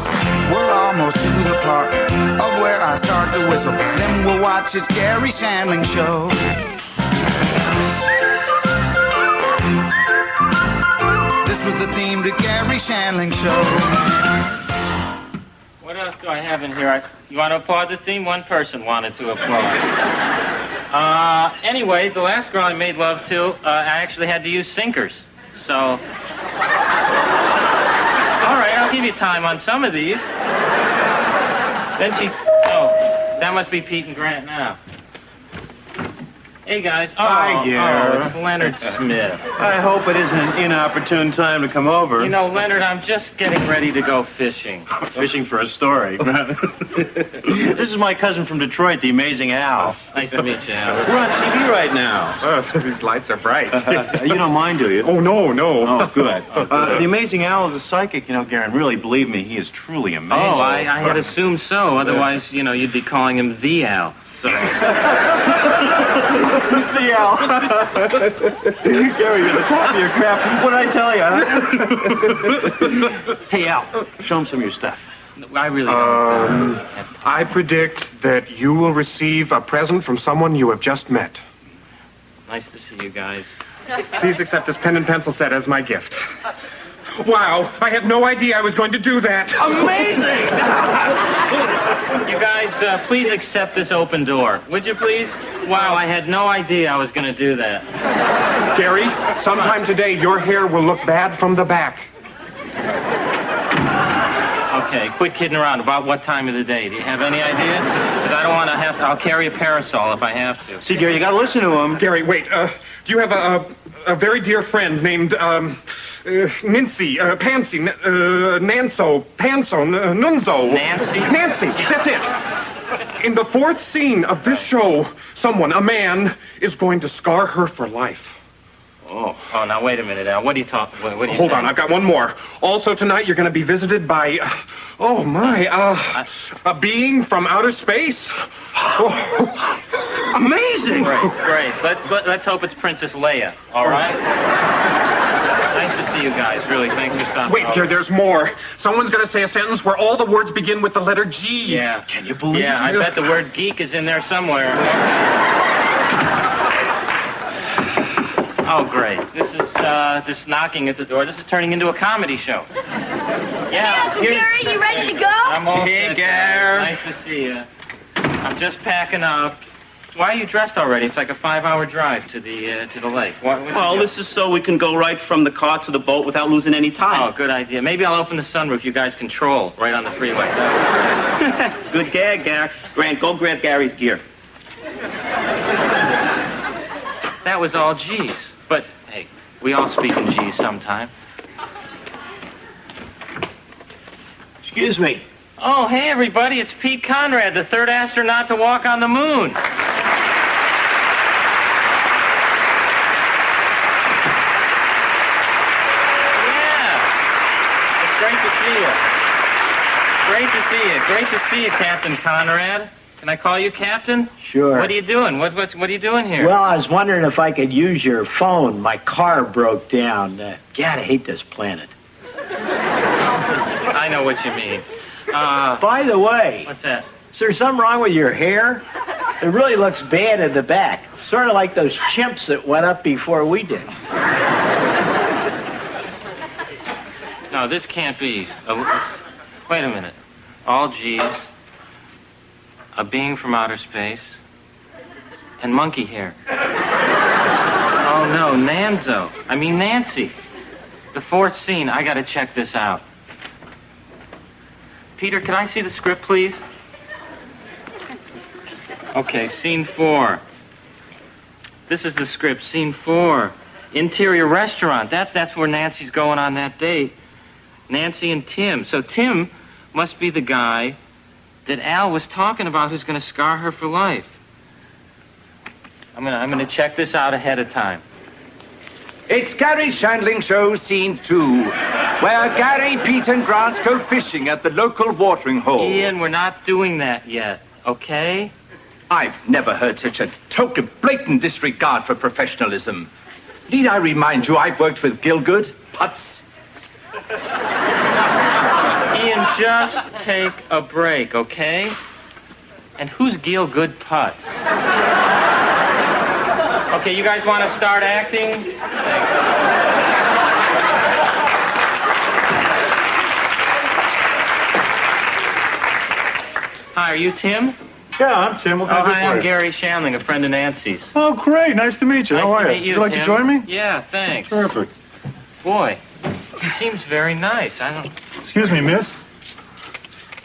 We're almost to the part of where I start to whistle. Then we'll watch It's Garry Shandling Show. This was the theme to Garry Shandling Show. What else do I have in here? You want to applaud the theme? One person wanted to applaud. Anyway, the last girl I made love to, I actually had to use sinkers. So, all right, I'll give you time on some of these. Then that must be Pete and Grant now. Hey, guys. Hi, Garry. It's Leonard Smith. I hope it isn't an inopportune time to come over. You know, Leonard, I'm just getting ready to go fishing. Fishing for a story. This is my cousin from Detroit, the Amazing Al. Nice to meet you, Al. We're on TV right now. Oh, these lights are bright. You don't mind, do you? Oh, no. Oh, good. The Amazing Al is a psychic, you know, Garry, and really, believe me, he is truly amazing. Oh, I had assumed so. Otherwise, you know, you'd be calling him the Al. So. The Al. Garry, you're the top of your crap. What'd I tell you? Hey, Al, show him some of your stuff. I really don't. I predict that you will receive a present from someone you have just met. Nice to see you guys. Please accept this pen and pencil set as my gift. Wow, I had no idea I was going to do that. Amazing! You guys, please accept this open door. Would you please? Wow, I had no idea I was going to do that. Garry, sometime today your hair will look bad from the back. Okay, quit kidding around. About what time of the day? Do you have any idea? Because I don't want to have to... I'll carry a parasol if I have to. See, Gary, you got to listen to him. Gary, wait. Do you have a very dear friend named Nancy, Pansy, Nanso, Panso, Nunzo? Nancy? Nancy, that's it. In the fourth scene of this show, a man, is going to scar her for life. Oh, now wait a minute, Al. What are you talking? What are you Hold saying? on, I've got one more. Also tonight, you're going to be visited by, a being from outer space. Oh, amazing! Great. Let's hope it's Princess Leia. All right. Nice to see you guys. Really, thanks for stopping. Wait, Gary, there's more. Someone's going to say a sentence where all the words begin with the letter G. Yeah. Can you believe it? Yeah, I bet the word geek is in there somewhere. Oh, great. This is this knocking at the door. This is turning into a comedy show. Yeah. Uncle Gary, you ready to go? I'm all Hey, set. Gary. Nice to see you. I'm just packing up. Why are you dressed already? It's like a 5-hour drive to the lake. Well, this is so we can go right from the car to the boat without losing any time. Oh, good idea. Maybe I'll open the sunroof. You guys control right on the freeway. Good gag, Gary. Grant, go grab Gary's gear. That was all G's. But, hey, we all speak in G's sometime. Excuse me. Oh, hey, everybody. It's Pete Conrad, the third astronaut to walk on the moon. Great to see you, Captain Conrad. Can I call you Captain? Sure. What are you doing? What are you doing here? Well, I was wondering if I could use your phone. My car broke down. God, I hate this planet. I know what you mean. By the way... What's that? Is there something wrong with your hair? It really looks bad in the back. Sort of like those chimps that went up before we did. No, this can't be. Wait a minute. All G's, a being from outer space, and monkey hair. Oh, no, Nancy. The fourth scene, I gotta check this out. Peter, can I see the script, please? Okay, scene 4. This is the script, scene 4. Interior restaurant. That's where Nancy's going on that date. Nancy and Tim. So Tim must be the guy that Al was talking about who's going to scar her for life. I'm gonna check this out ahead of time. It's Garry Shandling Show, Scene 2, where Gary, Pete, and Grant go fishing at the local watering hole. Ian, we're not doing that yet, okay? I've never heard such a token, blatant disregard for professionalism. Need I remind you I've worked with Gilgood, Putz? Ian, just take a break, okay? And who's Gilgood Putz? Okay, you guys want to start acting? Hi, are you Tim? Yeah, I'm Tim. What can I do Hi, for I'm you? Garry Shandling, a friend of Nancy's. Oh, great. Nice to meet you. Nice How are to you? meet you, Would you like Tim. to join me? Yeah, thanks. Terrific. Boy, he seems very nice. I don't... Excuse me, miss.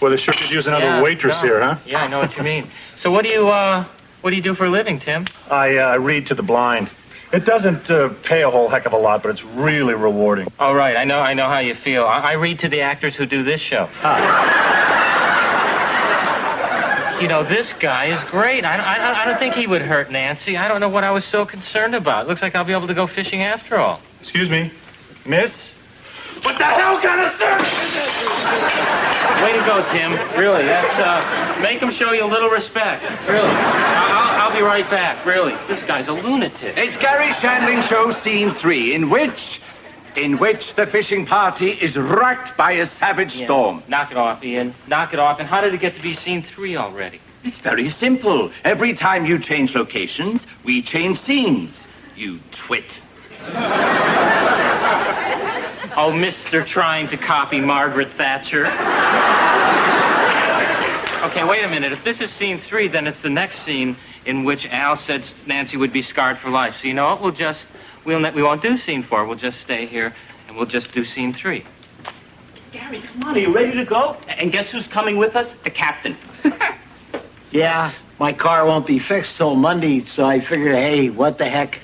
Well, they sure could use another waitress here, huh? Yeah, I know what you mean. So what do you do for a living, Tim? I read to the blind. It doesn't pay a whole heck of a lot, but it's really rewarding. Oh, right. I know how you feel. I read to the actors who do this show. You know, this guy is great. I don't think he would hurt Nancy. I don't know what I was so concerned about. Looks like I'll be able to go fishing after all. Excuse me, miss? What the hell kind of service is this? Way to go, Tim. Really, that's, make him show you a little respect. Really. I'll be right back. Really. This guy's a lunatic. It's Garry Shandling Show, Scene 3, in which the fishing party is racked by a savage storm. Knock it off, Ian. Knock it off. And how did it get to be Scene 3 already? It's very simple. Every time you change locations, we change scenes. You twit. Oh, Mr. Trying to copy Margaret Thatcher. Okay, wait a minute. If this is Scene 3, then it's the next scene in which Al said Nancy would be scarred for life. So you know what? We won't do Scene 4. We'll just stay here, and we'll just do Scene 3. Gary, come on, are you ready to go? And guess who's coming with us? The captain. Yeah, my car won't be fixed till Monday, so I figured, hey, what the heck?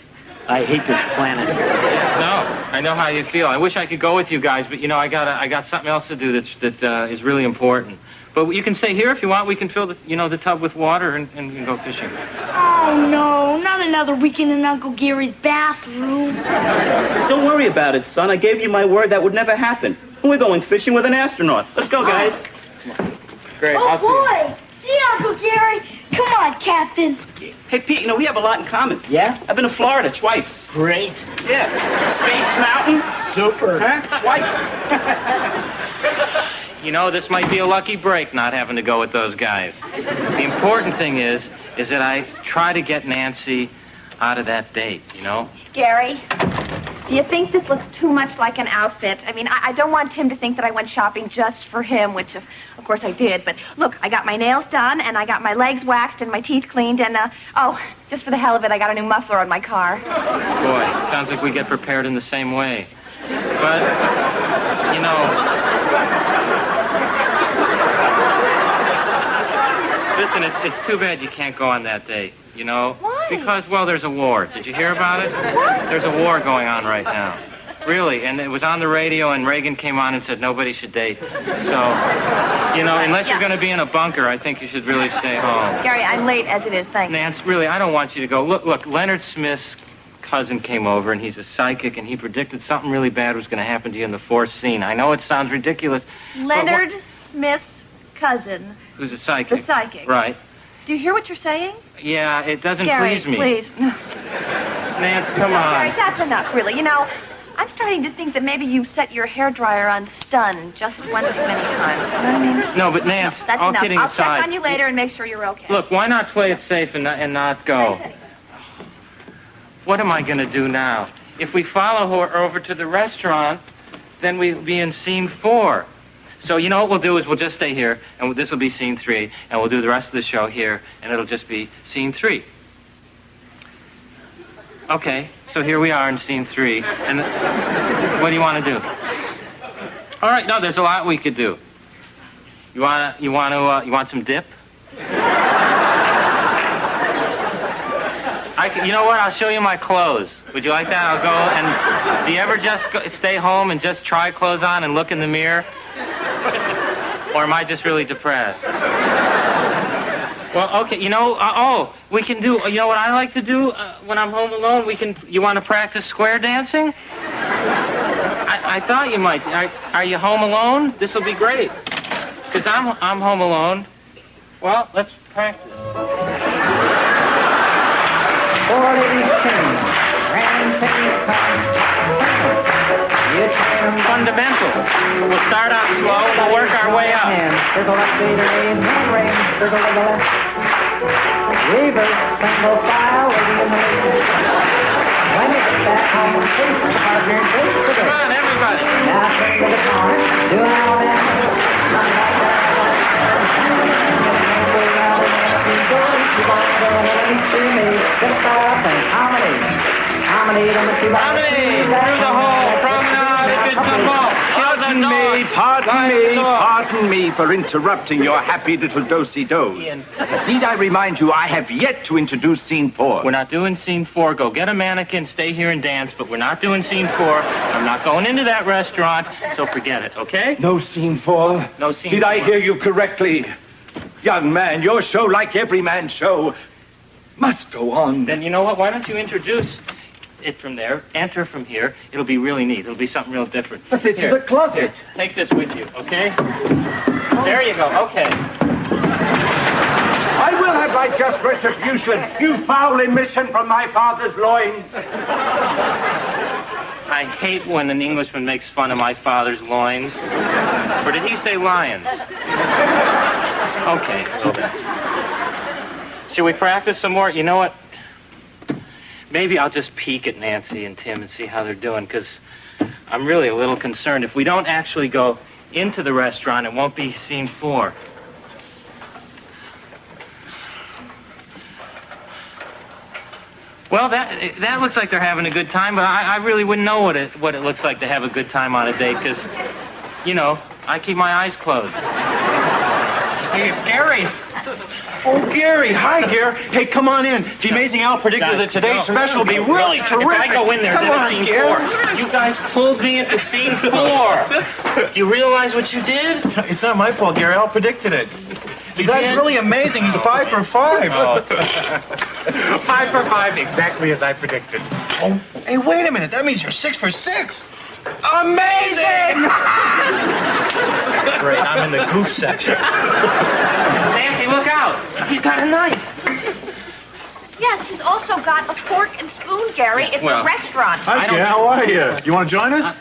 I hate this planet. No, I know how you feel. I wish I could go with you guys, but, I got something else to do that is really important. But you can stay here if you want. We can fill the tub with water and we can go fishing. Oh, no, not another weekend in Uncle Gary's bathroom. Don't worry about it, son. I gave you my word that would never happen. We're going fishing with an astronaut. Let's go, guys. Great. Oh, boy. See you, Uncle Gary. Come on, Captain. Hey, Pete, we have a lot in common. Yeah? I've been to Florida twice. Great. Yeah. Space Mountain. Super. Huh? Twice. This might be a lucky break not having to go with those guys. The important thing is that I try to get Nancy out of that date, Gary, do you think this looks too much like an outfit? I mean, I don't want Tim to think that I went shopping just for him, which, of course, I did. But look, I got my nails done, and I got my legs waxed and my teeth cleaned, and, just for the hell of it, I got a new muffler on my car. Boy, sounds like we get prepared in the same way. But, listen, it's too bad you can't go on that date, Why? Because, there's a war. Did you hear about it? What? There's a war going on right now. Really, and it was on the radio, and Reagan came on and said nobody should date. So, unless you're going to be in a bunker, I think you should really stay home. Gary, I'm late as it is, thanks. Nance, really, I don't want you to go. Look, Leonard Smith's cousin came over, and he's a psychic, and he predicted something really bad was going to happen to you in the fourth scene. I know it sounds ridiculous. Leonard Smith's cousin. Who's a psychic? The psychic. Right. Do you hear what you're saying? Yeah, it doesn't Gary, please me. Please. Nance, come on. Gary, that's enough, really. I'm starting to think that maybe you've set your hairdryer on stun just one too many times. Do you know what I mean? No, but Nance, No, that's all enough. kidding I'll aside. check on you later and make sure you're okay. Look, why not play it safe and not go? What am I going to do now? If we follow her over to the restaurant, then we'll be in scene 4. So what we'll do is we'll just stay here, and this will be scene 3, and we'll do the rest of the show here, and it'll just be scene 3. Okay, so here we are in scene 3, and what do you want to do? All right, no, there's a lot we could do. You want some dip? You know what? I'll show you my clothes. Would you like that? I'll go and... Do you ever just stay home and just try clothes on and look in the mirror? Or am I just really depressed? Well, okay, we can do... You know what I like to do when I'm home alone? You want to practice square dancing? I thought you might. Are you home alone? This will be great. Because I'm home alone. Well, let's practice. Fundamentals. We'll start out slow, we'll work our way up. Circle up, circle to the left. Reverse, single file, waiting in the lead. When you get back home, face the partner, face to Come on, everybody. Now turn to the corner, do all that. Harmony through the whole promenade, if it's a ball. Pardon me for interrupting your happy little do-si-dos. Need I remind you, I have yet to introduce scene 4. We're not doing scene 4. Go get a mannequin, stay here and dance, but we're not doing scene 4. I'm not going into that restaurant, so forget it, okay? No scene 4? No scene Did 4. I hear you correctly? Young man, your show, like every man's show, must go on. Then you know what? Why don't you introduce it from there, enter from here. It'll be really neat. It'll be something real different. But this is a closet. Here, take this with you, okay? There you go. Okay. I will have my just retribution, you foul emission from my father's loins. I hate when an Englishman makes fun of my father's loins. Or did he say lions? Okay, over. Should we practice some more? You know what? Maybe I'll just peek at Nancy and Tim and see how they're doing, because I'm really a little concerned. If we don't actually go into the restaurant, it won't be scene 4. Well, that looks like they're having a good time, but I really wouldn't know what it looks like to have a good time on a date, because, I keep my eyes closed. Hey, it's Gary. Oh, Gary. Hi, Gary. Hey, come on in. The Amazing Al predicted that today's special will be really terrific. If I go in there, come then on, it's scene Gary. 4. You guys pulled me into scene 4. Do you realize what you did? It's not my fault, Gary. Al predicted it. The guy's did? really amazing. He's 5 for 5. Oh. 5 for 5, exactly as I predicted. Oh, hey, wait a minute. That means you're 6 for 6. Amazing! Great, I'm in the goof section. Nancy, look out! He's got a knife. Yes, he's also got a fork and spoon, Gary. It's well, a restaurant. Hi, Gary. How are you? You want to join us?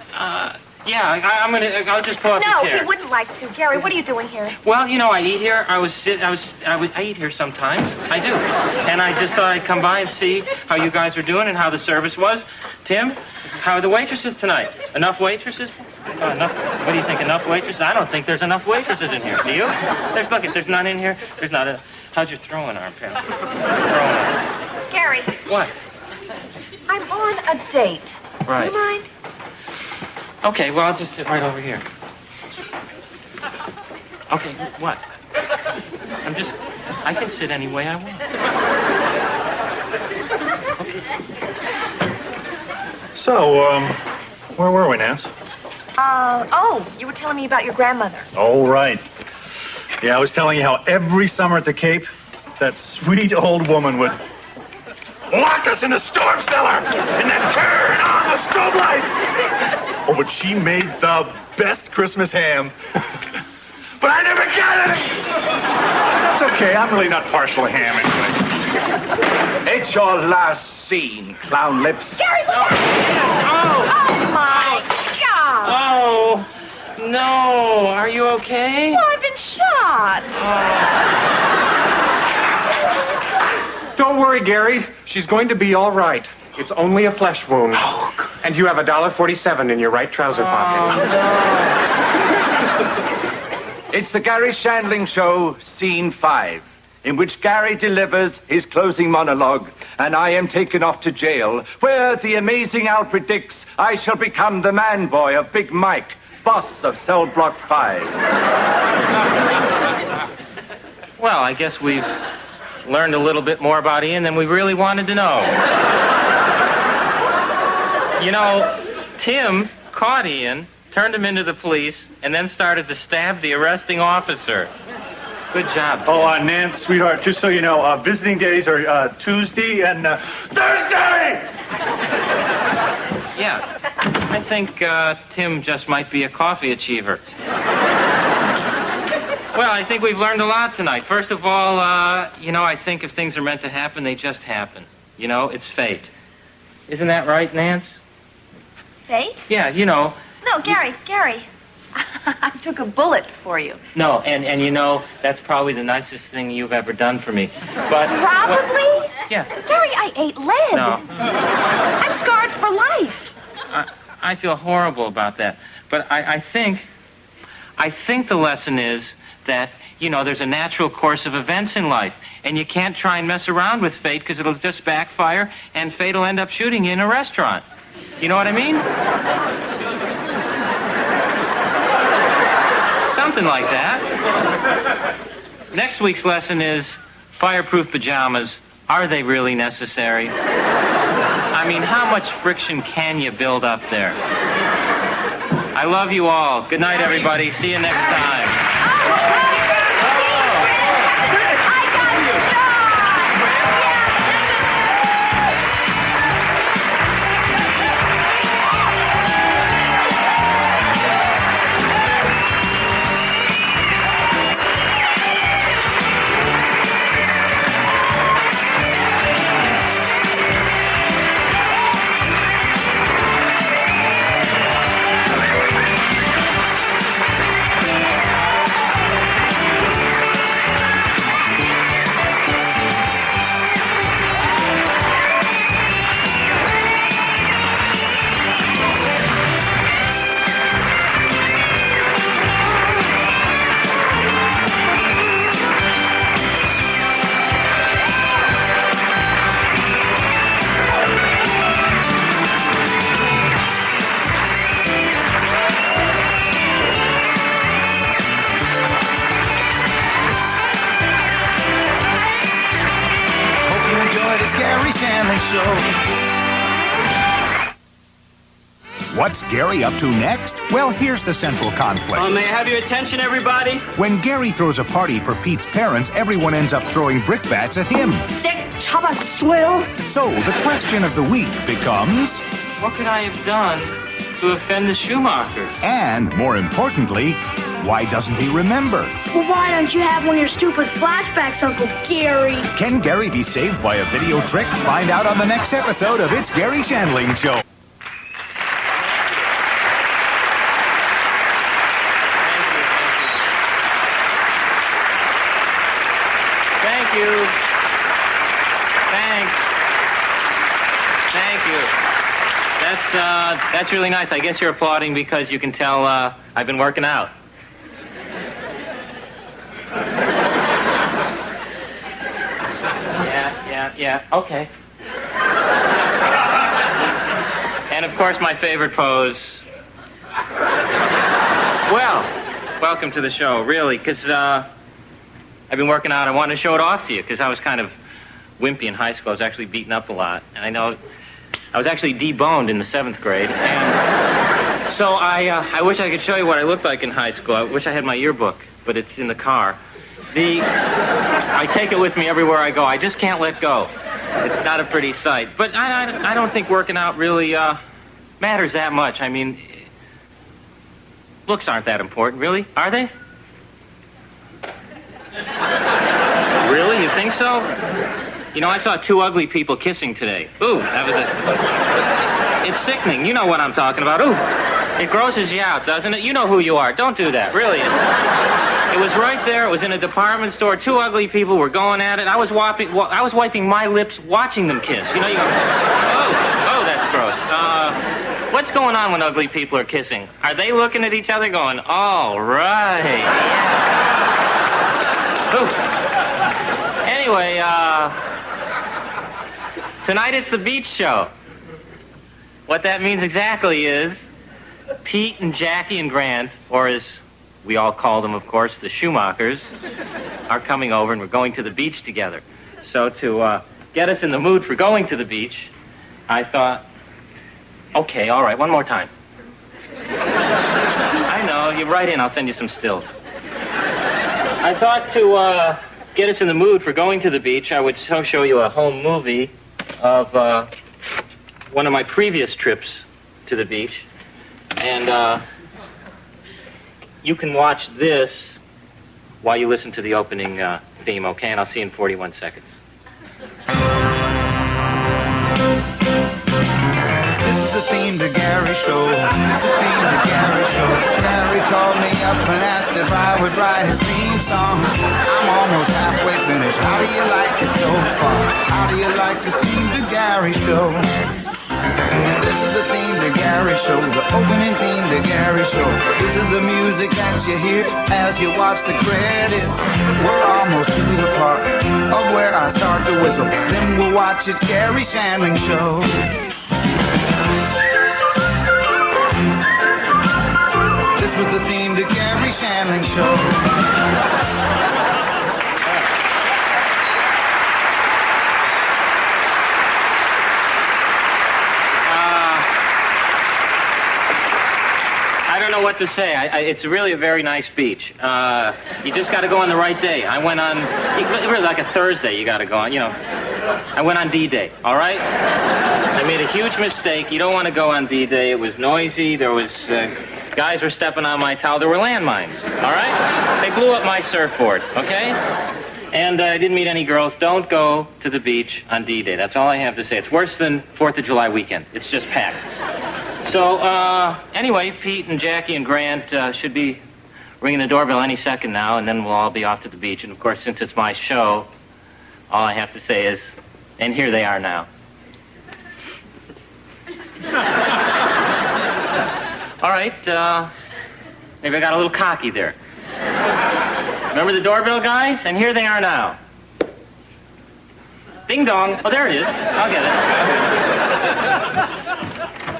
Yeah, I'll just pull up No, the chair. he wouldn't like to. Gary, what are you doing here? Well, you know, I eat here. I eat here sometimes. I do. And I just thought I'd come by and see how you guys are doing and how the service was. Tim, how are the waitresses tonight? Enough waitresses? Enough? What do you think? Enough waitresses? I don't think there's enough waitresses in here. Do you? There's none in here. There's not a. How's your throwing arm, pal? Throwing arm. Gary. What? I'm on a date. Right. Do you mind? Okay, well, I'll just sit right over here. Okay, what? I can sit any way I want. Okay. So, where were we, Nance? You were telling me about your grandmother. Oh, right. Yeah, I was telling you how every summer at the Cape, that sweet old woman would lock us in the storm cellar and then turn on the strobe light. Oh, but she made the best Christmas ham. But I never got it. That's okay. I'm really not partial to ham anyway. It's your last scene, clown lips. Gary, look out! Oh, my God! Oh, no. Are you okay? Well, I've been shot. Don't worry, Gary. She's going to be all right. It's only a flesh wound. And you have $1.47 in your right trouser pocket. It's the Garry Shandling Show, Scene 5, in which Gary delivers his closing monologue, and I am taken off to jail, where the amazing Al predicts I shall become the man boy of Big Mike, boss of Cell Block 5. Well, I guess we've learned a little bit more about Ian than we really wanted to know. You know, Tim caught Ian, turned him into the police, and then started to stab the arresting officer. Good job, Tim. Oh, Nance, sweetheart, just so you know, visiting days are Tuesday and Thursday! Yeah, I think Tim just might be a coffee achiever. Well, I think we've learned a lot tonight. First of all, you know, I think if things are meant to happen, they just happen. You know, it's fate. Isn't that right, Nance? Fate? Yeah, you know. No, Gary. I took a bullet for you. No, and you know, that's probably the nicest thing you've ever done for me. But Probably? Yeah. Gary, I ate lead. No. I'm scarred for life. I feel horrible about that. But I think the lesson is that, you know, there's a natural course of events in life, and you can't try and mess around with fate because it'll just backfire, and fate will end up shooting you in a restaurant. You know what I mean? Something like that. Next week's lesson is fireproof pajamas. Are they really necessary? I mean, how much friction can you build up there? I love you all. Good night, everybody. See you next time. What's Garry up to next? Well, here's the central conflict. May I have your attention, everybody? When Garry throws a party for Pete's parents, everyone ends up throwing brickbats at him. Sick, chop a swill. So the question of the week becomes... What could I have done to offend the Schumacher? And, more importantly, why doesn't he remember? Well, why don't you have one of your stupid flashbacks, Uncle Garry? Can Garry be saved by a video trick? Find out on the next episode of It's Garry Shandling Show. Thank you. Thanks. Thank you. That's really nice. I guess you're applauding because you can tell I've been working out. Yeah, okay. And of course, my favorite pose. Well, welcome to the show, really, because I've been working out. I wanted to show it off to you because I was kind of wimpy in high school. I was actually beaten up a lot. And I know I was actually deboned in the 7th grade. And so I wish I could show you what I looked like in high school. I wish I had my yearbook, but it's in the car. I take it with me everywhere I go. I just can't let go. It's not a pretty sight. But I don't think working out really matters that much. I mean, looks aren't that important, really, are they? Really? You think so? You know, I saw 2 ugly people kissing today. Ooh, that was it. It's sickening. You know what I'm talking about. Ooh, it grosses you out, doesn't it? You know who you are. Don't do that, really. It was right there. It was in a department store. 2 ugly people were going at it. I was wiping my lips watching them kiss. You know, you go, oh, that's gross. What's going on when ugly people are kissing? Are they looking at each other going, all right, yeah. Ooh. Anyway, tonight it's the beach show. What that means exactly is Pete and Jackie and Grant, or as we all call them, of course, the Schumachers, are coming over and we're going to the beach together. So to get us in the mood for going to the beach, I thought, okay, all right, one more time. I know, you're right in, I'll send you some stills. I thought to get us in the mood for going to the beach, I would show you a home movie of one of my previous trips to the beach. And you can watch this while you listen to the opening theme, okay? And I'll see you in 41 seconds. This is the theme to Garry Show. This is the theme to Garry Show. Garry called me up and asked if I would write his theme song. I'm almost halfway finished. How do you like it so far? How do you like the theme to Garry Show? This is the theme to Garry Show, the opening theme to Garry Show. This is the music that you hear as you watch the credits. We're almost to the part of where I start to whistle. Then we'll watch It's Garry Shandling Show. This was the theme to Garry Shandling Show. I don't know what to say. It's really a very nice beach. You just got to go on the right day. I went on, really like a Thursday you got to go on, you know. I went on D-Day, all right? I made a huge mistake. You don't want to go on D-Day. It was noisy. There was, guys were stepping on my towel. There were landmines, all right? They blew up my surfboard, okay? And I didn't meet any girls. Don't go to the beach on D-Day. That's all I have to say. It's worse than 4th of July weekend. It's just packed. So, anyway, Pete and Jackie and Grant should be ringing the doorbell any second now, and then we'll all be off to the beach. And, of course, since it's my show, all I have to say is, and here they are now. All right, maybe I got a little cocky there. Remember the doorbell, guys? And here they are now. Ding dong. Oh, there it is. I'll get it.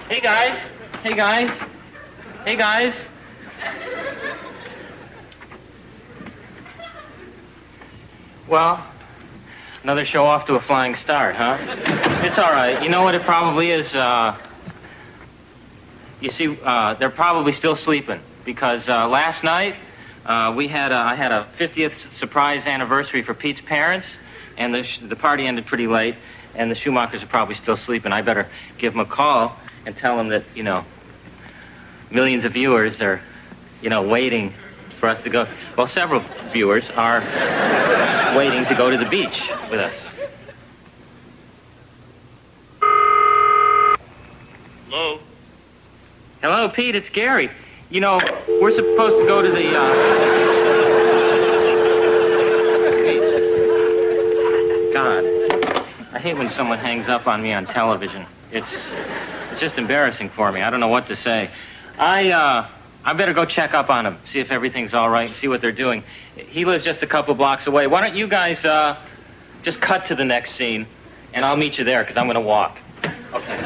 Hey, guys. Hey, guys. Hey, guys. Well, another show off to a flying start, huh? It's all right. You know what it probably is? You see, they're probably still sleeping because last night I had a 50th surprise anniversary for Pete's parents, and the party ended pretty late, and the Schumachers are probably still sleeping. I better give them a call and tell them that, millions of viewers are, waiting for us to go. Well, several viewers are waiting to go to the beach with us. Hello? Hello, Pete, it's Gary. We're supposed to go to the, God, I hate when someone hangs up on me on television. It's just embarrassing for me. I don't know what to say. I better go check up on him, see if everything's all right, see what they're doing. He lives just a couple blocks away. Why don't you guys just cut to the next scene, and I'll meet you there, because I'm going to walk. Okay.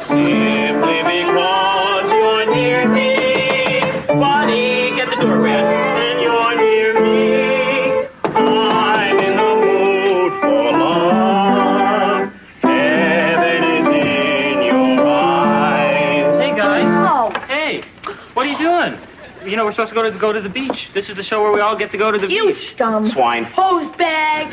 Simply because you're near me. Buddy, get the door, Grant. And you're near me. I'm in the mood for love. Heaven is in your eyes. Hey, guys. Oh. Hey, what are you doing? We're supposed to go to the beach. This is the show where we all get to go to the beach. You scum. Swine. Hose bag.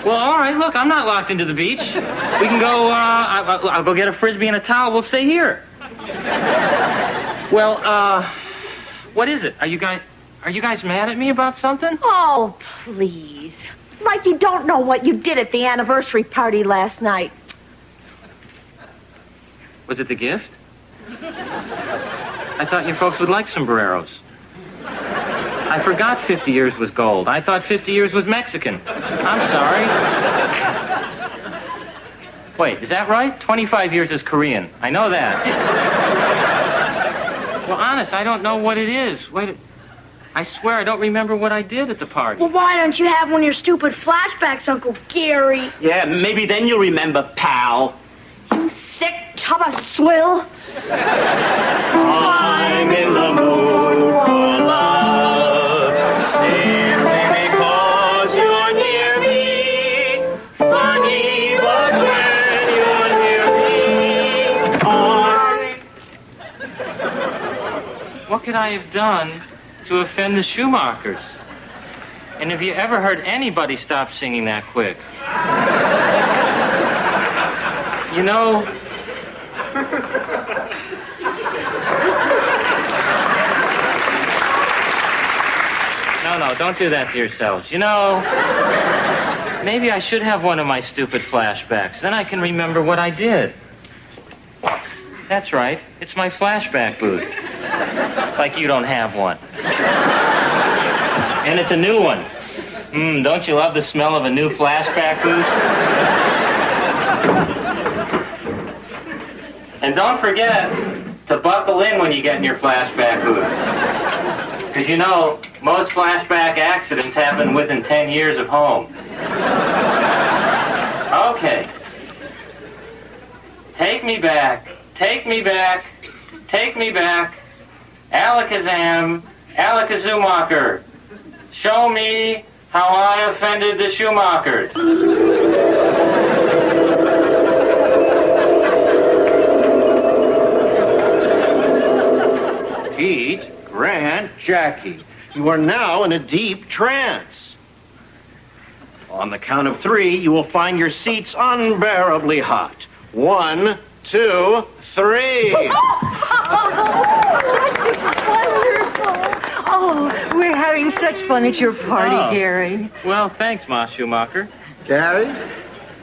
Well, all right, look, I'm not locked into the beach. We can go, I'll go get a Frisbee and a towel. We'll stay here. Well, what is it? Are you guys mad at me about something? Oh, please. Like you don't know what you did at the anniversary party last night. Was it the gift? I thought you folks would like sombreros. I forgot 50 years was gold. I thought 50 years was Mexican. I'm sorry. Wait, is that right? 25 years is Korean. I know that. Well, honest, I don't know what it is. Wait, I swear I don't remember what I did at the party. Well, why don't you have one of your stupid flashbacks, Uncle Gary? Yeah, maybe then you'll remember, pal. You sick tub of swill. I'm in the mood for love. Simply because you're near me. Funny, but when you're near me, What could I have done to offend the Schumachers? And have you ever heard anybody stop singing that quick? No, don't do that to yourselves. Maybe I should have one of my stupid flashbacks. Then I can remember what I did. That's right. It's my flashback booth. Like you don't have one. And it's a new one. Don't you love the smell of a new flashback booth? And don't forget to buckle in when you get in your flashback booth. Because most flashback accidents happen within 10 years of home. Okay. Take me back. Take me back. Take me back. Alakazam. Alakazumacher. Show me how I offended the Schumachers. Pete, Grant, Jackie, you are now in a deep trance. On the count of 3, you will find your seats unbearably hot. 1, 2, 3. Oh, we're having such fun at your party, Gary. Well, thanks, Ma Schumacher. Gary,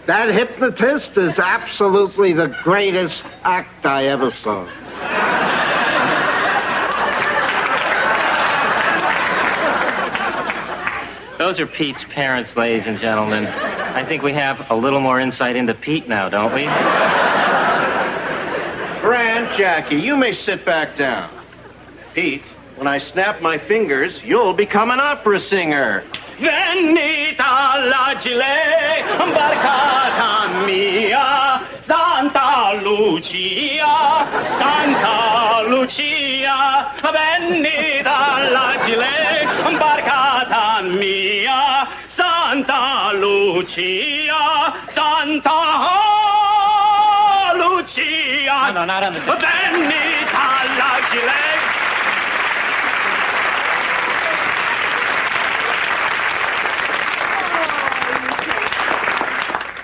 that hypnotist is absolutely the greatest act I ever saw. Those are Pete's parents, ladies and gentlemen. I think we have a little more insight into Pete now, don't we? Grant, Jackie, you may sit back down. Pete, when I snap my fingers, you'll become an opera singer. Venita l'agile, barcata mia, Santa Lucia, Santa Lucia. Venita l'agile, barcata mia, Santa Lucia, Santa Lucia. Lucia. No, not on the... Venita l'agile.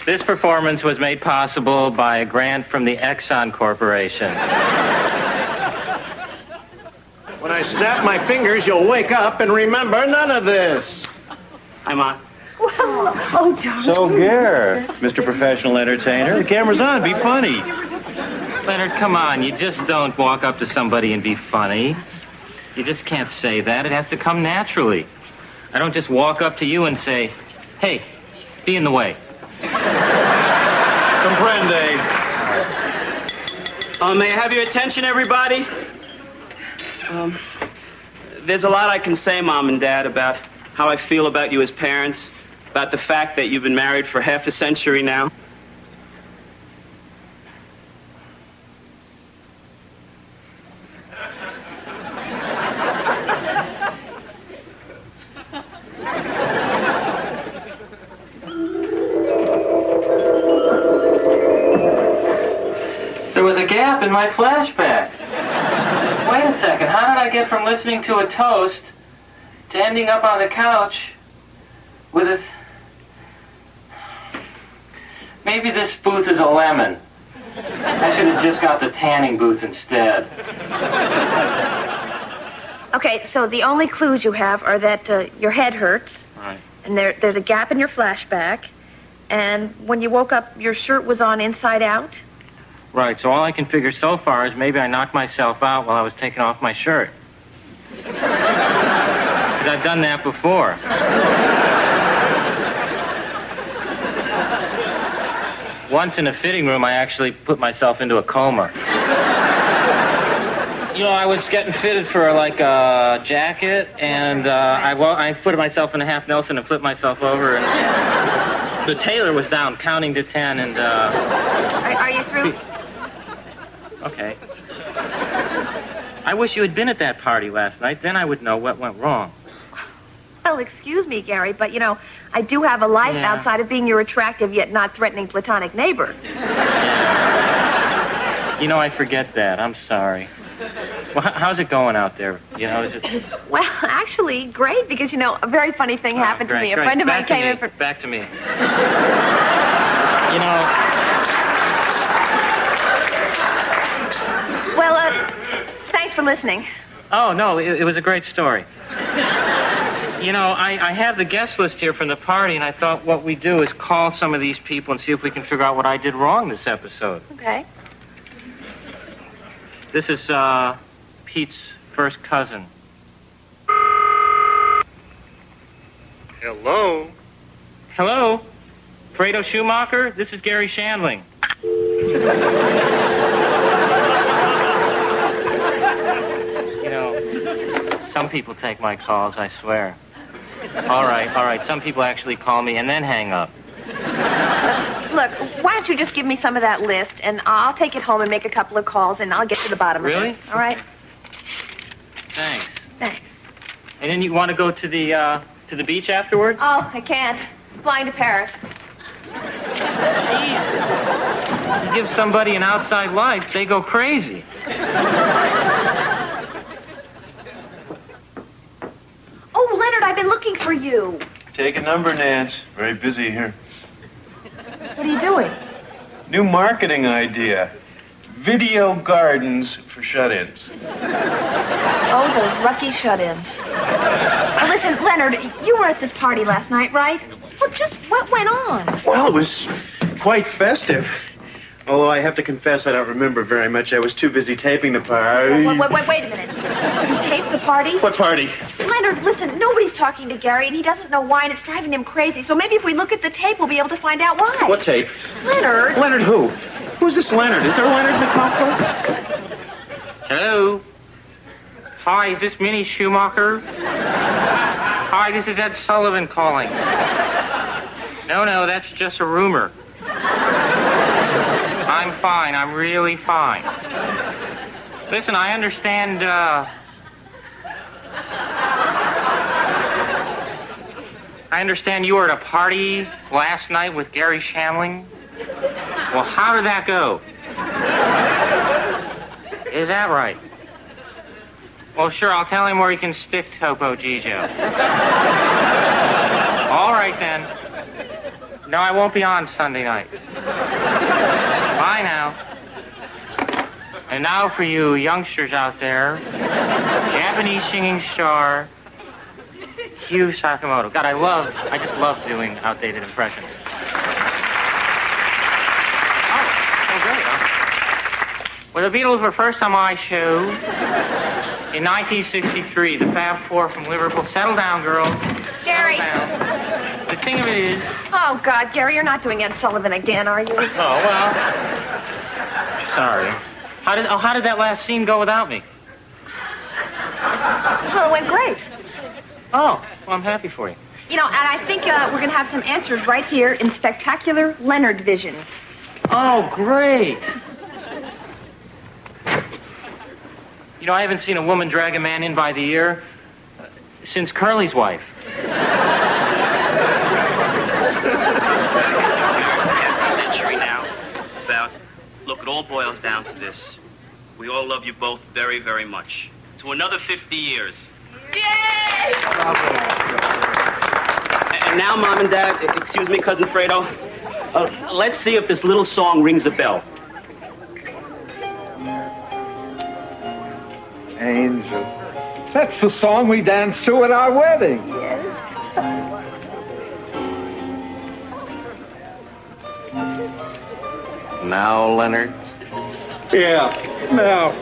This performance was made possible by a grant from the Exxon Corporation. When I snap my fingers, you'll wake up and remember none of this. Hi, Ma. Well, oh, darling. So, Gare, Mr. Professional Entertainer, the camera's on. Be funny. Leonard, come on. You just don't walk up to somebody and be funny. You just can't say that. It has to come naturally. I don't just walk up to you and say, hey, be in the way. Comprende. May I have your attention, everybody? There's a lot I can say, Mom and Dad, about how I feel about you as parents, about the fact that you've been married for half a century now. There was a gap in my flashback. Wait a second. How did I get from listening to a toast to ending up on the couch with a... Maybe this booth is a lemon. I should have just got the tanning booth instead. Okay, so the only clues you have are that your head hurts. Right. And there's a gap in your flashback. And when you woke up, your shirt was on inside out. Right, so all I can figure so far is maybe I knocked myself out while I was taking off my shirt. Because I've done that before. Once in a fitting room, I actually put myself into a coma. You know, I was getting fitted for, like, a jacket, and I put myself in a half Nelson and flipped myself over, and the tailor was down counting to 10, and... Are you through? Okay. I wish you had been at that party last night. Then I would know what went wrong. Well, excuse me, Gary, but, you know, I do have a life outside of being your attractive yet not threatening platonic neighbor. You know, I forget that. I'm sorry. Well, how's it going out there? You know, is it... Well, actually, great, because, you know, a very funny thing happened to me. A friend of mine came in for... Back to me. You know... Well, thanks for listening. Oh, no, it was a great story. You know, I have the guest list here from the party, and I thought what we do is call some of these people and see if we can figure out what I did wrong this episode. Okay. This is, Pete's first cousin. Hello? Hello? Fredo Schumacher? This is Garry Shandling. You know, some people take my calls, I swear. All right. Some people actually call me and then hang up. Look, why don't you just give me some of that list, and I'll take it home and make a couple of calls, and I'll get to the bottom of it. Really? All right? Thanks. Thanks. And then you want to go to the beach afterwards? Oh, I can't. I'm flying to Paris. You give somebody an outside life, they go crazy. Oh, Leonard, I've been looking for you. Take a number, Nance. Very busy here. What are you doing? New marketing idea. Video gardens for shut-ins. Oh, those lucky shut-ins. Listen, Leonard, you were at this party last night, right? Well, just what went on? Well, it was quite festive. Although I have to confess I don't remember very much. I was too busy taping the party. Wait a minute. You taped the party? What party? Leonard, listen, nobody's talking to Gary, and he doesn't know why, and it's driving him crazy. So maybe if we look at the tape, we'll be able to find out why. What tape? Leonard. Leonard who? Who's this Leonard? Is there a Leonard in the conference? Hello? Hi, is this Minnie Schumacher? Hi, this is Ed Sullivan calling. No, that's just a rumor. I'm fine. I'm really fine. Listen, I understand, you were at a party last night with Garry Shandling. Well, how did that go? Is that right? Well, sure, I'll tell him where he can stick Topo Gigio. All right, then. No, I won't be on Sunday night. Bye now. And now for you youngsters out there, Japanese singing star, Hugh Sakamoto. God, I just love doing outdated impressions. Oh, so great, huh? Well, the Beatles were first on my show in 1963. The Fab Four from Liverpool. Settle down, girl. Gary. Settle down. The thing of it is... Oh, God, Gary, you're not doing Ed Sullivan again, are you? Oh, well... Sorry. How did that last scene go without me? Well, it went great. Oh, well, I'm happy for you. You know, and I think we're going to have some answers right here in Spectacular Leonard Vision. Oh, great. You know, I haven't seen a woman drag a man in by the ear since Curly's wife. Century now. About. Look, it all boils down to this. We all love you both very, very much. To another 50 years. Yay! And now, Mom and Dad, excuse me, Cousin Fredo, let's see if this little song rings a bell. Angel. That's the song we danced to at our wedding. Yes. Now, Leonard. Yeah, now.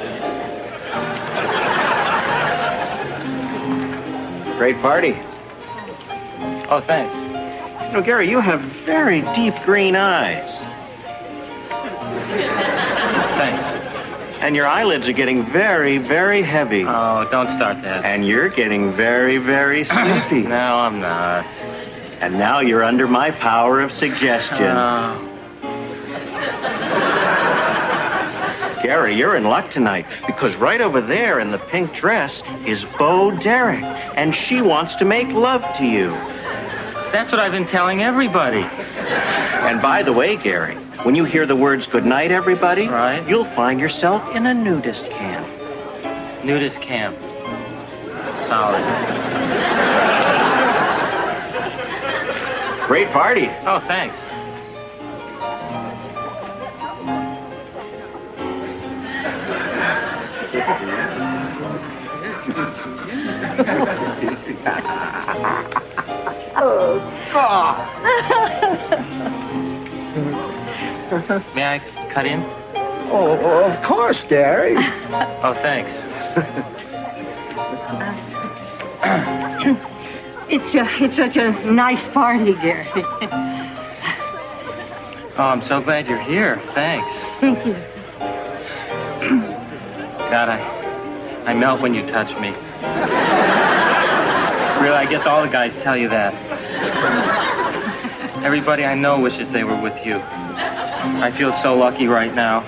Great party. Oh, thanks. You know, Gary, you have very deep green eyes. Thanks. And your eyelids are getting very, very heavy. Oh, don't start that. And you're getting very, very sleepy. No, I'm not. And now you're under my power of suggestion. Gary, you're in luck tonight, because right over there in the pink dress is Bo Derek, and she wants to make love to you. That's what I've been telling everybody. And by the way, Gary, when you hear the words "good night, everybody," right, you'll find yourself in a nudist camp. Nudist camp. Solid. Great party. Oh, thanks. Oh, God. May I cut in? Oh, of course, Gary. Oh, thanks. It's such a nice party, Gary. Oh, I'm so glad you're here. Thanks. Thank you. God, I melt when you touch me. Really, I guess all the guys tell you that. Everybody I know wishes they were with you. I feel so lucky right now.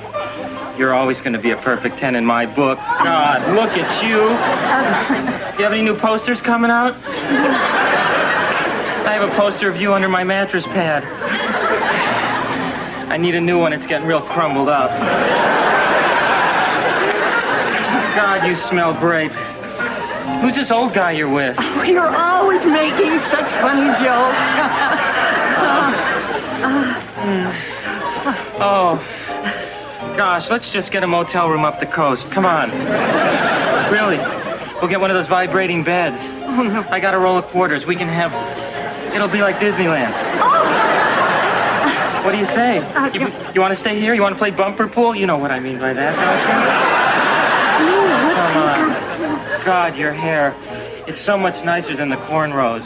You're always going to be a perfect 10 in my book. God, look at you. Do you have any new posters coming out? I have a poster of you under my mattress pad. I need a new one. It's getting real crumbled up. God, you smell great. Who's this old guy you're with? Oh, you're always making such funny jokes. Oh, gosh, let's just get a motel room up the coast. Come on. Really, we'll get one of those vibrating beds. Oh, no. I got a roll of quarters. We can have... It'll be like Disneyland. Oh. What do you say? You want to stay here? You want to play bumper pool? You know what I mean by that, don't you? Come on. God, your hair. It's so much nicer than the cornrows.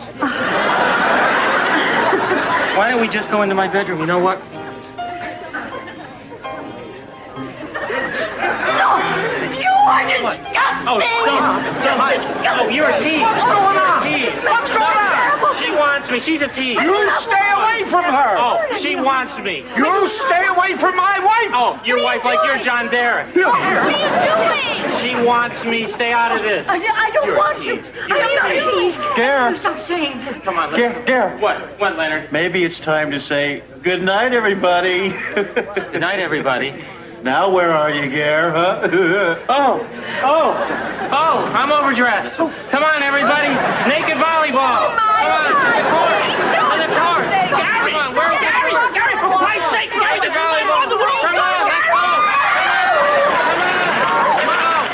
Why don't we just go into my bedroom? You know what? No! You are disgusting! Oh, oh, you're a tease. What's going on? Tease. What's going on? She wants me. She's a tease. You stay away from her. Oh, she wants me. You stay away from my wife. Oh, your wife like you're John Derek. What are you doing? She wants me. Stay out of this. I don't want you. I'm not teased. Gare. Stop saying this. Come on, let's... Gare. What, Leonard? Maybe it's time to say good night, everybody. Good night, everybody. Now where are you, Gare, huh? Oh, I'm overdressed. Come on, everybody. Naked volleyball. Come on, to the court. To the court. Come on, where is Gary? Gary, for Christ's sake, Gary, Naked volleyball. Come on, let's go. Come on.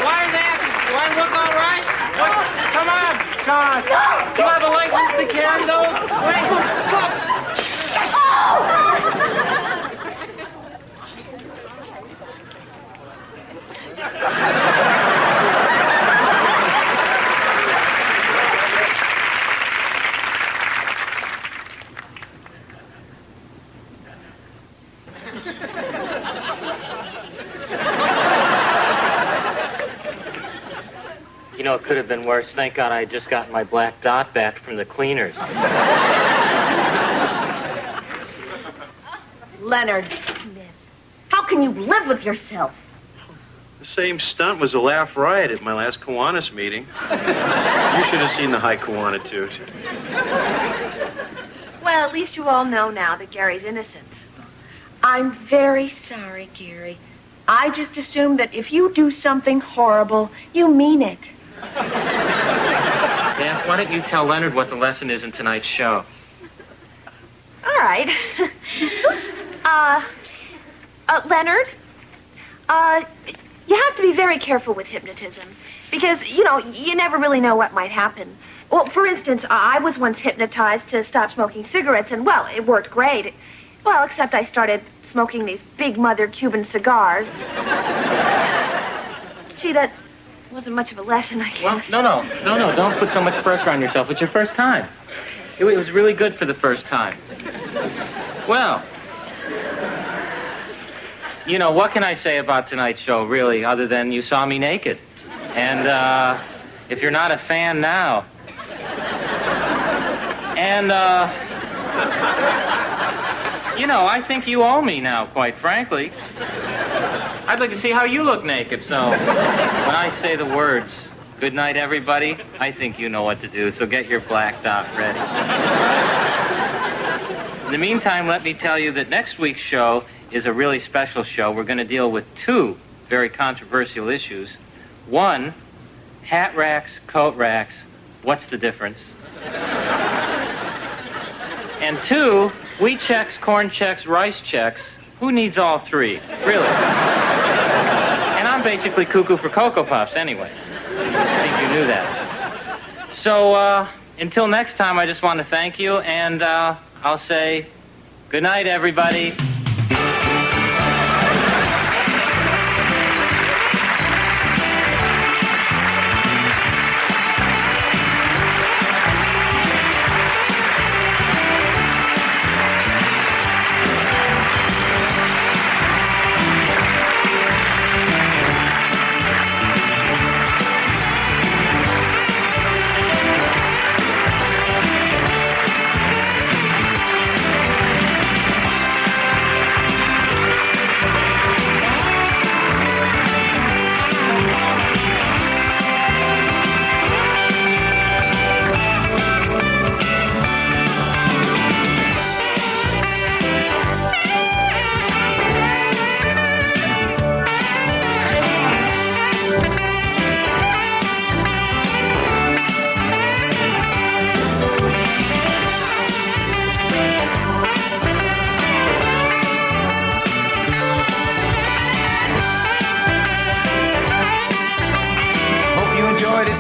Why are they asking? Why look all right? What? Come on. God. You have a license to carry those? You know, it could have been worse. Thank God I had just got my black dot back from the cleaners. Leonard, how can you live with yourself? The same stunt was a laugh riot at my last Kiwanis meeting. You should have seen the high Kiwanitude. Well, at least you all know now that Gary's innocent. I'm very sorry, Gary. I just assumed that if you do something horrible, you mean it. Dan, why don't you tell Leonard what the lesson is in tonight's show? All right. Leonard, you have to be very careful with hypnotism because, you know, you never really know what might happen. Well, for instance, I was once hypnotized to stop smoking cigarettes, and, well, it worked great. Well, except I started smoking these big mother Cuban cigars. Gee, that wasn't much of a lesson, I guess. Well, no. Don't put so much pressure on yourself. It's your first time. It was really good for the first time. Well, you know, what can I say about tonight's show, really, other than you saw me naked? And, if you're not a fan now... And, you know, I think you owe me now, quite frankly. I'd like to see how you look naked, so when I say the words, good night, everybody, I think you know what to do, so get your black dot ready. In the meantime, let me tell you that next week's show is a really special show. We're going to deal with two very controversial issues. One, hat racks, coat racks, what's the difference? And two, wheat checks, corn checks, rice checks. Who needs all three? Really? And I'm basically cuckoo for Cocoa Puffs anyway. I think you knew that. So, until next time, I just want to thank you, and I'll say good night, everybody.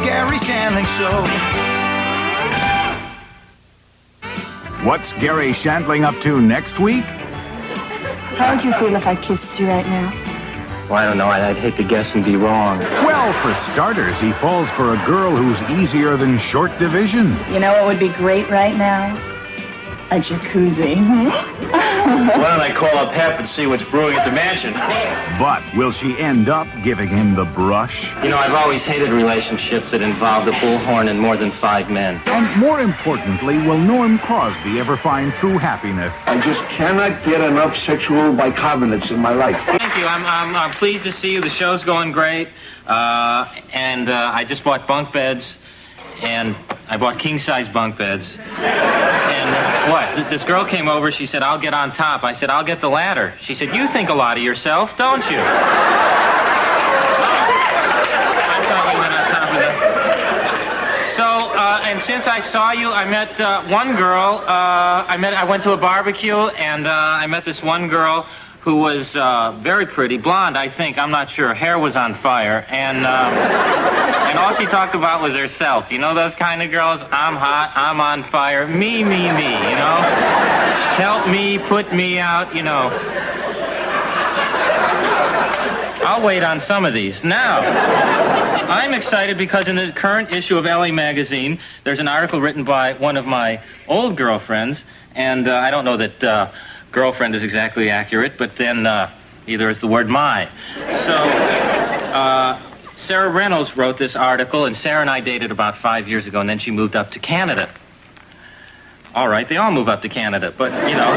Garry Shandling Show. What's Garry Shandling up to next week? How would you feel if I kissed you right now? Well, I don't know. I'd hate to guess and be wrong. Well, for starters, he falls for a girl who's easier than short division. You know what would be great right now? A jacuzzi. Why don't I call up Hep and see what's brewing at the mansion? But will she end up giving him the brush? You know, I've always hated relationships that involved a bullhorn and more than 5 men. And more importantly, will Norm Crosby ever find true happiness? I just cannot get enough sexual bicarbonates in my life. Thank you. I'm pleased to see you. The show's going great. And I just bought bunk beds. and I bought king-size bunk beds. And what? This girl came over. She said, I'll get on top. I said, I'll get the ladder. She said, you think a lot of yourself, don't you? I thought we went on top of that. So, and since I saw you, I met one girl. I went to a barbecue, and I met this one girl who was very pretty, blonde, I think. I'm not sure. Hair was on fire, and all she talked about was herself. You know those kind of girls? I'm hot, I'm on fire, me, you know? Help me, put me out, you know. I'll wait on some of these. Now, I'm excited because in the current issue of LA Magazine, there's an article written by one of my old girlfriends, and I don't know that girlfriend is exactly accurate, but then either is the word my. So, Sarah Reynolds wrote this article, and Sarah and I dated about 5 years ago, and then she moved up to Canada. All right, they all move up to Canada, but, you know.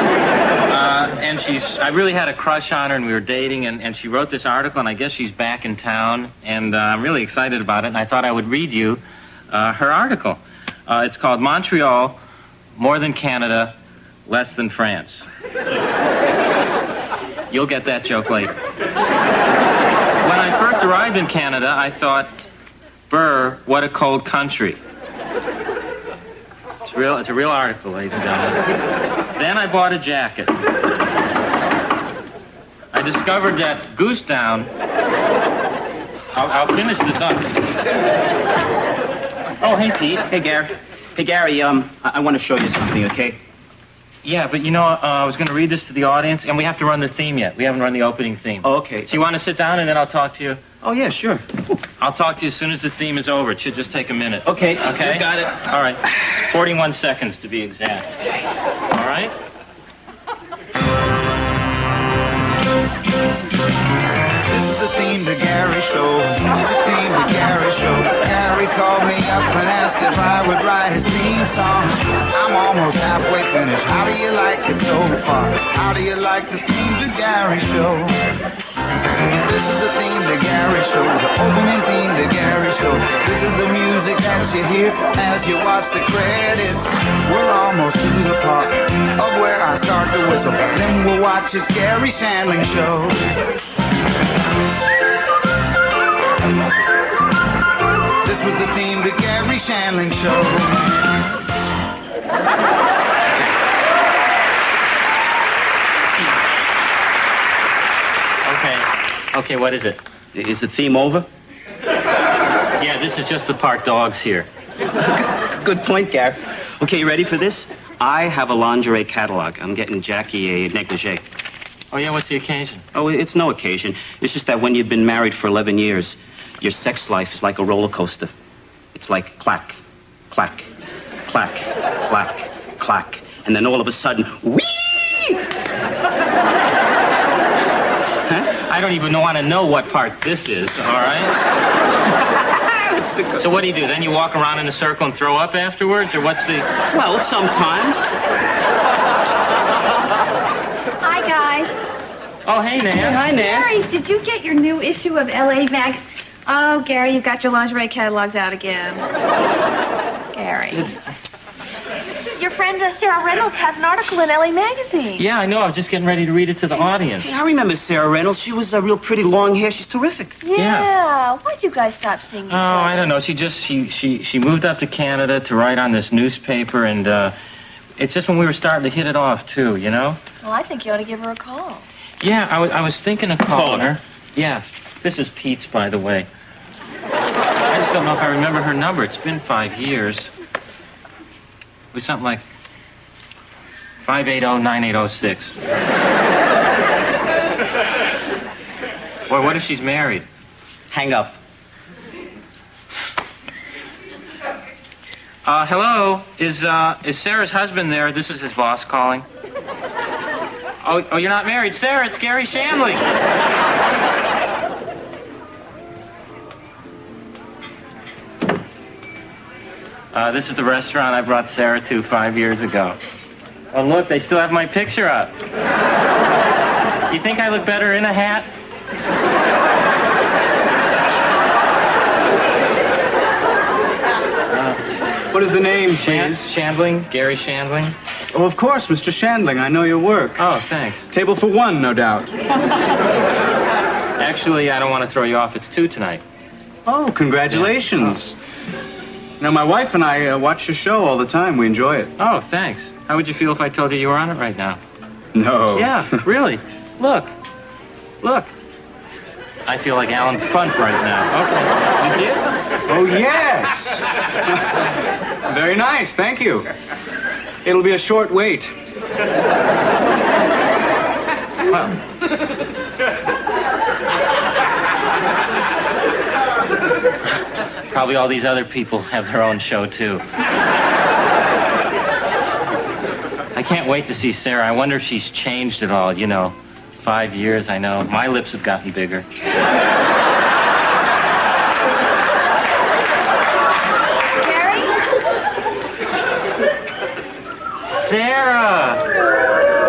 And I really had a crush on her, and we were dating, and she wrote this article, and I guess she's back in town, and I'm really excited about it, and I thought I would read you her article. It's called Montreal, More Than Canada, Less Than France. You'll get that joke later. When I first arrived in Canada, I thought, brr, what a cold country. It's a real article, ladies and gentlemen. Then I bought a jacket. I discovered that goose down. I'll finish this up. Oh, hey, Pete. Hey, Gary. Hey, Gary, I want to show you something, okay? Yeah, but you know, I was going to read this to the audience, and we have to run the theme yet. We haven't run the opening theme. Oh, okay. So you want to sit down, and then I'll talk to you? Oh, yeah, sure. I'll talk to you as soon as the theme is over. It should just take a minute. Okay. Okay? You got it. All right. 41 seconds to be exact. Okay. All right? This is the theme to Garry Show. The theme to Garry Show. Garry called me up and asked if I would write his theme song. I'm almost halfway finished. How do you like it so far? How do you like the theme to Garry Show? This is the theme to Garry Show. The opening theme to Garry Show. This is the music that you hear as you watch the credits. We're almost to the part of where I start to whistle. Then we'll watch his Garry Shandling show. This was the theme to Garry Shandling show. Okay, what is it? Is the theme over? Yeah, this is just the part dogs here. Good point, Gary. Okay, you ready for this? I have a lingerie catalog. I'm getting Jackie a negligee. Oh, yeah, what's the occasion? Oh, it's no occasion. It's just that when you've been married for 11 years, your sex life is like a roller coaster. It's like clack, clack, clack, clack, clack. And then all of a sudden, whee! I don't even want to know what part this is, all right? So what do? Then you walk around in a circle and throw up afterwards, or what's the... Well, sometimes. Hi, guys. Oh, hey, Nan. Hi, Nan. Gary, did you get your new issue of LA Mag? Oh, Gary, you've got your lingerie catalogs out again. Gary. Your friend Sarah Reynolds has an article in LA Magazine. Yeah, I know. I was just getting ready to read it to the audience. Hey, I remember Sarah Reynolds. She was real pretty, long hair. She's terrific. Yeah. Why'd you guys stop seeing each Oh, other? I don't know. She moved up to Canada to write on this newspaper, and it's just when we were starting to hit it off, too, you know? Well, I think you ought to give her a call. Yeah, I was thinking of calling her. Yeah, this is Pete's, by the way. I just don't know if I remember her number. It's been 5 years. It was something like 580-9806. Boy, what if she's married? Hang up. Hello? Is Sarah's husband there? This is his boss calling. Oh, you're not married. Sarah, it's Garry Shandling. This is the restaurant I brought Sarah to 5 years ago. Oh, look, they still have my picture up. You think I look better in a hat? What is the name, please? Shandling, Garry Shandling. Oh, of course, Mr. Shandling. I know your work. Oh, thanks. Table for one, no doubt. Actually, I don't want to throw you off. It's 2 tonight. Oh, congratulations. You know, my wife and I watch your show all the time. We enjoy it. Oh, thanks. How would you feel if I told you you were on it right now? No. Yeah, really. Look. Look. I feel like Alan Funt right now. Okay. You see it? Oh, yes. Very nice. Thank you. It'll be a short wait. Well. Probably all these other people have their own show, too. I can't wait to see Sarah. I wonder if she's changed at all, 5 years, I know. My lips have gotten bigger. Garry? Sarah!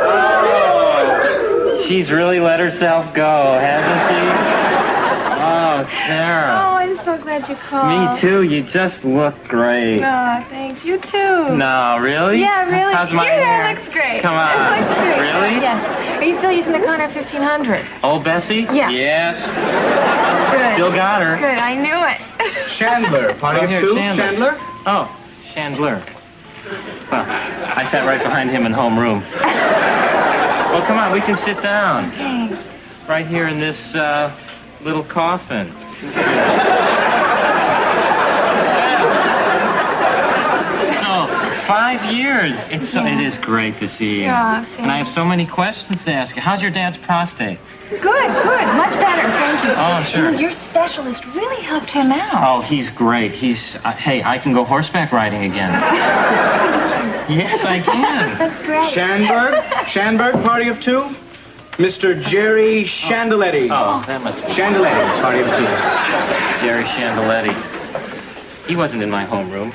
Oh, she's really let herself go, hasn't she? Oh, Sarah. Oh, I'm so glad you called. Me too. You just look great. Oh, thanks. You too. No, really? Yeah, really. How's my Your hair hair? looks great. Come on. It looks great. Really? Yes. Are you still using the Connor 1500? Old Bessie? Yeah. Yes. Good. Still got her. Good. I knew it. Chandler, party of two. Chandler? Oh, Chandler. Well, I sat right behind him in homeroom. Well, come on, we can sit down. Okay. Right here in this little coffin. So, 5 years. It is great to see you. Yeah, and I have so many questions to ask you. How's your dad's prostate? Good. Much better. Thank you. Oh, sure. Your specialist really helped him out. Oh, he's great. Hey, I can go horseback riding again. Yes, I can. That's great. Shandberg, party of two. Mr. Garry Shandling. Oh, that must be... Shandling, party of two. Garry Shandling. He wasn't in my homeroom.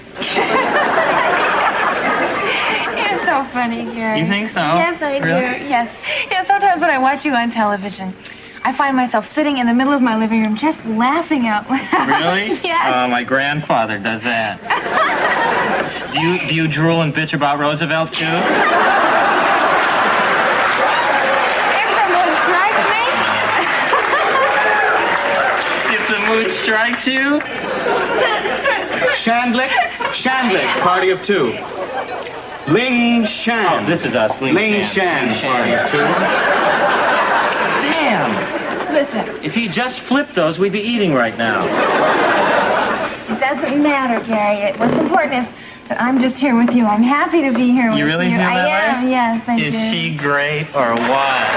You're so funny, Garry. You think so? Yes, I Really? do. Yes. Sometimes when I watch you on television, I find myself sitting in the middle of my living room just laughing out loud. Really? Yes. My grandfather does that. Do you drool and bitch about Roosevelt, too? If the mood strikes you? Shandling, party of two. Ling Shan. Oh, this is us. Ling Shan, party of two. Damn. Listen. If he just flipped those, we'd be eating right now. It doesn't matter, Garry. What's important is that I'm just here with you. I'm happy to be here with you. You really feel that way? I am, yes, I do. Is she great or what?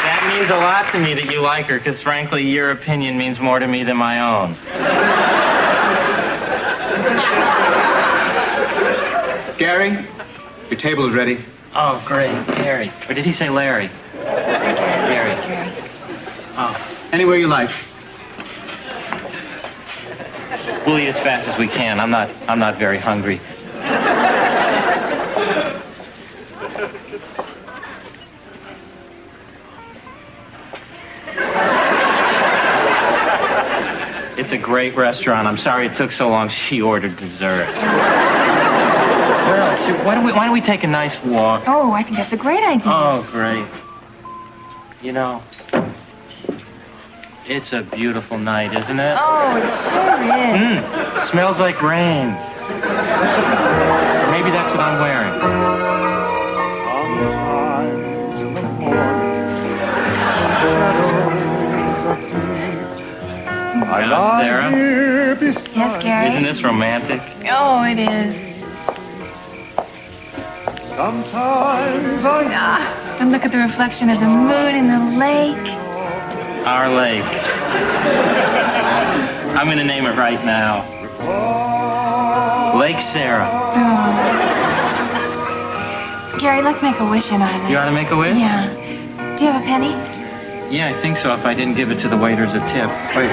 That means a lot to me that you like her, because frankly, your opinion means more to me than my own. Garry, your table is ready. Oh, great. Garry. Or did he say Larry? Garry. Oh. Anywhere you like. We'll eat as fast as we can. I'm not very hungry. It's a great restaurant. I'm sorry it took so long. She ordered dessert. Where else? Why don't we take a nice walk? Oh, I think that's a great idea. Oh, great. It's a beautiful night, isn't it? Oh, it sure is. Smells like rain. Maybe that's what I'm wearing. Sarah? Yes, Garry? Isn't this romantic? Oh, it is. Sometimes And look at the reflection of the moon in the lake. Our lake. I'm going to name it right now. Lake Sarah. Oh. Garry, let's make a wish in our You want to make a wish? Yeah. Do you have a penny? Yeah, I think so, if I didn't give it to the waiter as a tip. Wait.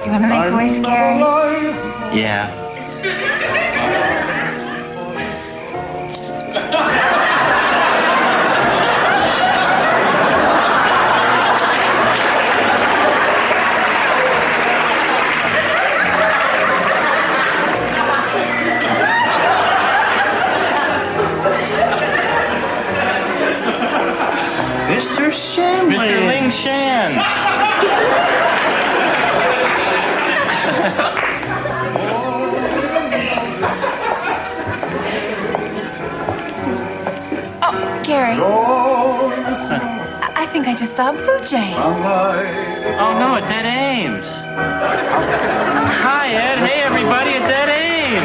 You want to make a wish, Garry? Yeah. Gary. I think I just saw a blue jay. Oh, no, it's Ed Ames. Hi, Ed. Hey, everybody, it's Ed Ames.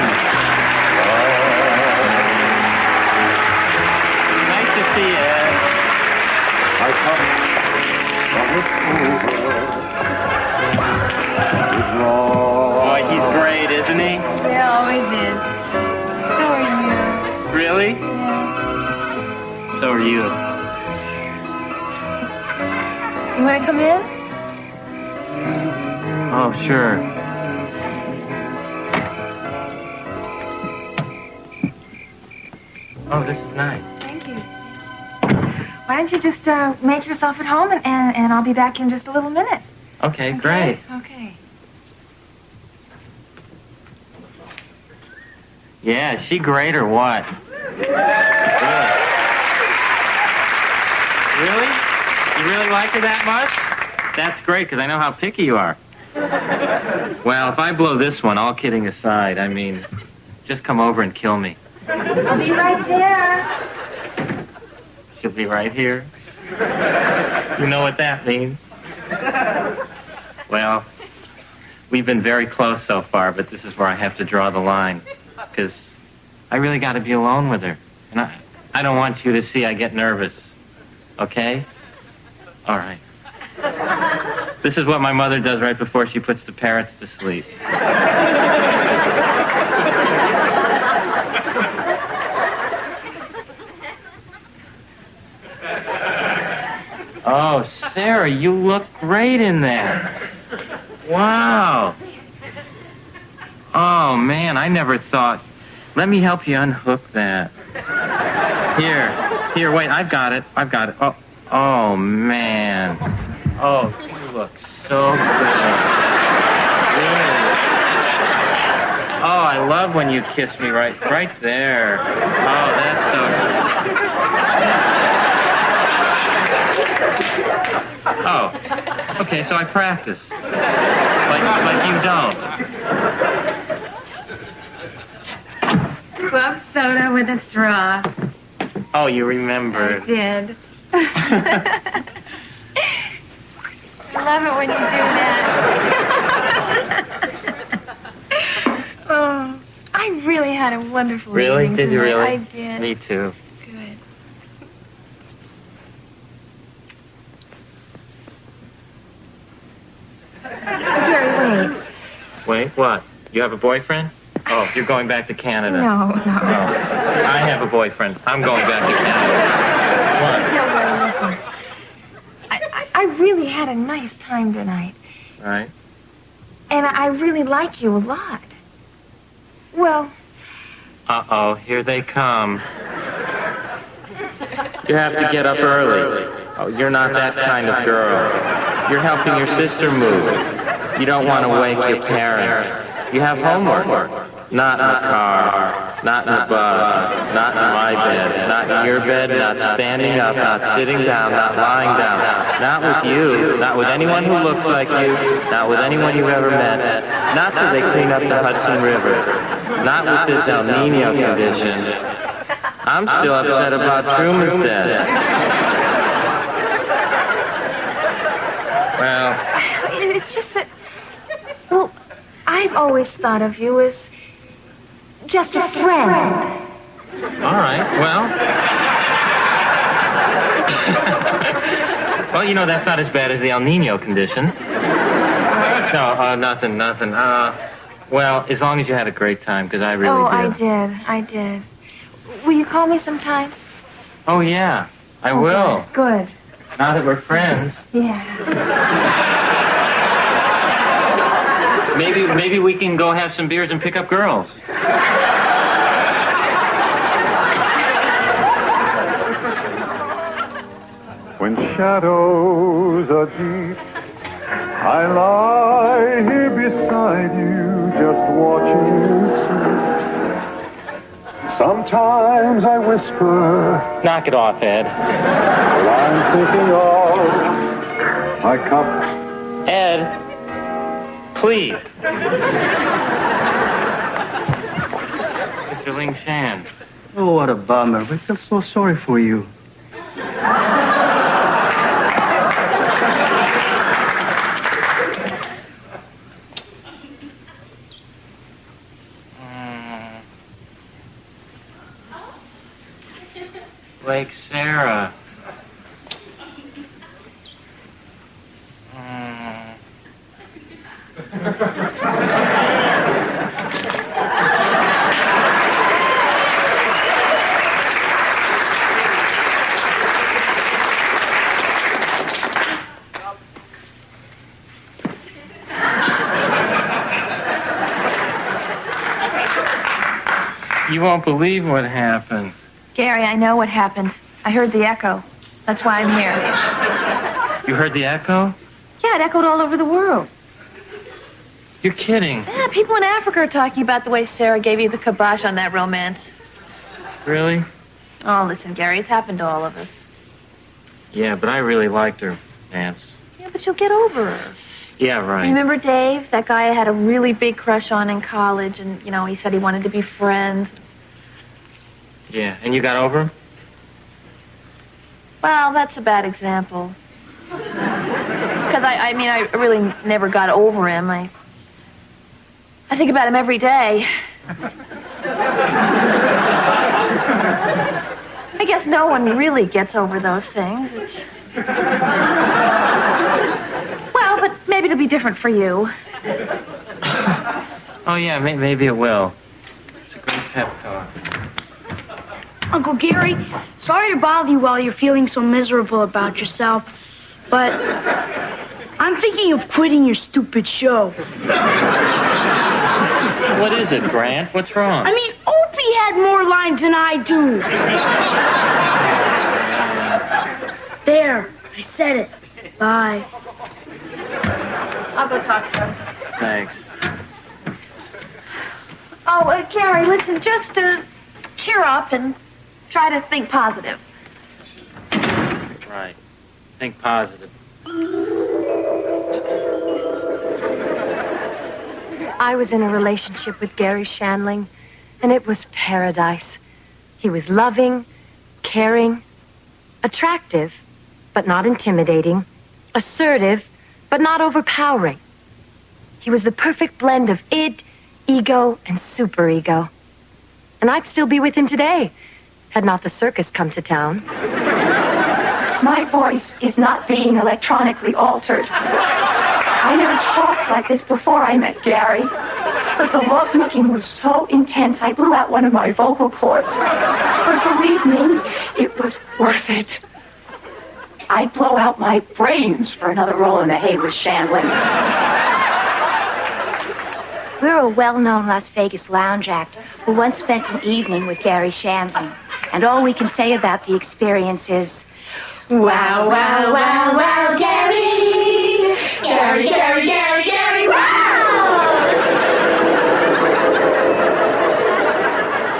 Nice to see you, Ed. I come Boy, he's great, isn't he? Yeah, always is. So are you. Really? Yeah. So are you. You want to come in? Oh, sure. Oh, this is nice. Thank you. Why don't you just make yourself at home, and I'll be back in just a little minute. Okay, great. Okay. Yeah, is she great or what? Really? You really like her that much? That's great, because I know how picky you are. Well, if I blow this one, all kidding aside, I mean, just come over and kill me. I'll be right there. She'll be right here. You know what that means? Well, we've been very close so far, but this is where I have to draw the line. Because I really got to be alone with her. And I don't want you to see I get nervous. Okay? All right. This is what my mother does right before she puts the parrots to sleep. Oh, Sarah, you look great in that. Wow. Oh, man, I never thought. Let me help you unhook that. Here, wait, I've got it. Oh, man. Oh, you look so good. Really. Oh, I love when you kiss me right there. Oh, that's so good. Oh, okay, so I practice. Like you don't. Club soda with a straw. Oh, you remembered. I did. I love it when you do that. Oh, I really had a wonderful Really? evening Did you tonight. really? I did. Me too. Good. Gary, wait. Wait, what? You have a boyfriend? Oh, you're going back to Canada. No. Oh, I have a boyfriend. I'm going back to Canada. What? No, Gary, listen. I really had a nice time tonight. Right. And I really like you a lot. Well, Uh-oh, here they come. You have to get up early. Oh, you're not that kind of girl. You're helping your sister move. You don't want to wake your parents. You have homework. Not in the car, not in the bus, not in my bed, not in your bed, not standing up, not sitting down, not lying down. Not with you, not with anyone who looks like you, not with anyone you've ever met. Not till they clean up the Hudson River. Not with this El Nino condition. I'm still upset about Truman's death. Well, it's just that... Well, I've always thought of you as just a friend. all right, well. Well, you know, that's not as bad as the El Nino condition. No, nothing. Well, as long as you had a great time, because I really did. I did. Will you call me sometime? Oh, yeah, I will. Good. Now that we're friends. Yeah. Maybe we can go have some beers and pick up girls. When shadows are deep, I lie here beside you, just watching you sleep. Sometimes I whisper. Knock it off, Ed. While I'm thinking of my cup. Ed, please. Mr. Ling Shan. Oh, what a bummer. We feel so sorry for you. Lake Sarah. You won't believe what happened. Gary, I know what happened. I heard the echo. That's why I'm here. You heard the echo? Yeah, it echoed all over the world. You're kidding. Yeah, people in Africa are talking about the way Sarah gave you the kibosh on that romance. Really? Oh, listen, Gary, it's happened to all of us. Yeah, but I really liked her, Nance. Yeah, but you'll get over her. Yeah, right. Remember Dave, that guy I had a really big crush on in college, and, you know, he said he wanted to be friends. Yeah, and you got over him? Well, that's a bad example. Because, I mean, I really never got over him. I think about him every day. I guess no one really gets over those things. Well, but maybe it'll be different for you. Oh, yeah, maybe it will. It's a great pep talk. Uncle Gary, sorry to bother you while you're feeling so miserable about yourself, but I'm thinking of quitting your stupid show. What is it, Grant? What's wrong? I mean, Opie had more lines than I do. There, I said it. Bye. I'll go talk to him. Thanks. Oh, Gary, listen, just cheer up and try to think positive. Right. Think positive. I was in a relationship with Garry Shandling, and it was paradise. He was loving, caring, attractive, but not intimidating, assertive, but not overpowering. He was the perfect blend of id, ego, and superego. And I'd still be with him today, had not the circus come to town. My voice is not being electronically altered. I never talked like this before I met Gary. But the lovemaking was so intense, I blew out one of my vocal cords. But believe me, it was worth it. I'd blow out my brains for another role in the hay with Shandling. We're a well-known Las Vegas lounge act who once spent an evening with Garry Shandling. And all we can say about the experience is, wow, wow, wow, wow, Gary! Gary, Gary, Gary, Gary, wow!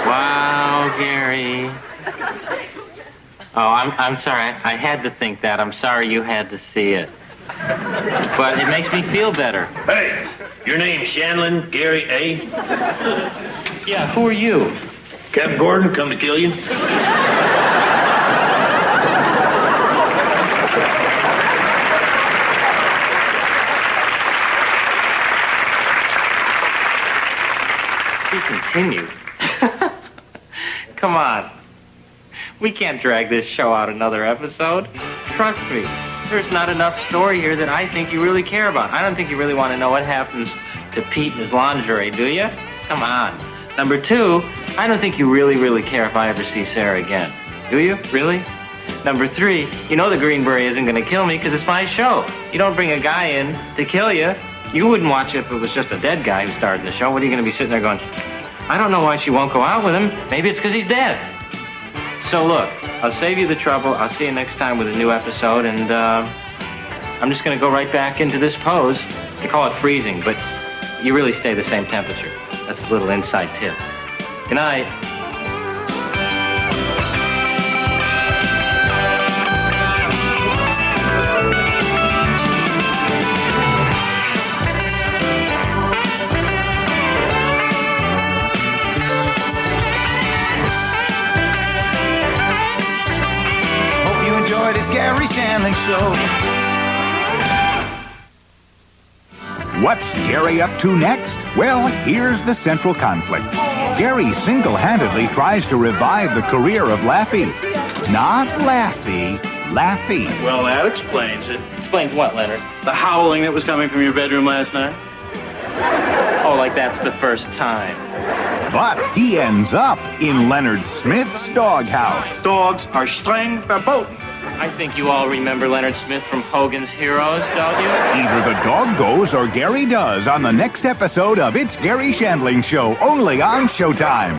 Wow, Gary. Oh, I'm sorry. I had to think that. I'm sorry you had to see it. But it makes me feel better. Hey, your name's Shandling, Gary, eh? Yeah, who are you? Captain Gordon, come to kill you. He continued. Come on. We can't drag this show out another episode. Trust me. There's not enough story here that I think you really care about. I don't think you really want to know what happens to Pete and his lingerie, do you? Come on. Number two, I don't think you really care if I ever see Sarah again. Do you? Really? Number three, you know the Green Beret isn't going to kill me because it's my show. You don't bring a guy in to kill you. You wouldn't watch it if it was just a dead guy who starred in the show. What are you going to be sitting there going, I don't know why she won't go out with him. Maybe it's because he's dead. So look, I'll save you the trouble. I'll see you next time with a new episode, and I'm just going to go right back into this pose. They call it freezing, but you really stay the same temperature. That's a little inside tip. Good night. Shandling Show. What's Gary up to next? Well, here's the central conflict. Gary single-handedly tries to revive the career of Laffy. Not Lassie, Laffy. Well, that explains it. Explains what, Leonard? The howling that was coming from your bedroom last night. Oh, like that's the first time. But he ends up in Leonard Smith's doghouse. Dogs are streng verboten. I think you all remember Leonard Smith from Hogan's Heroes, don't you? Either the dog goes or Gary does on the next episode of It's Garry Shandling Show, only on Showtime.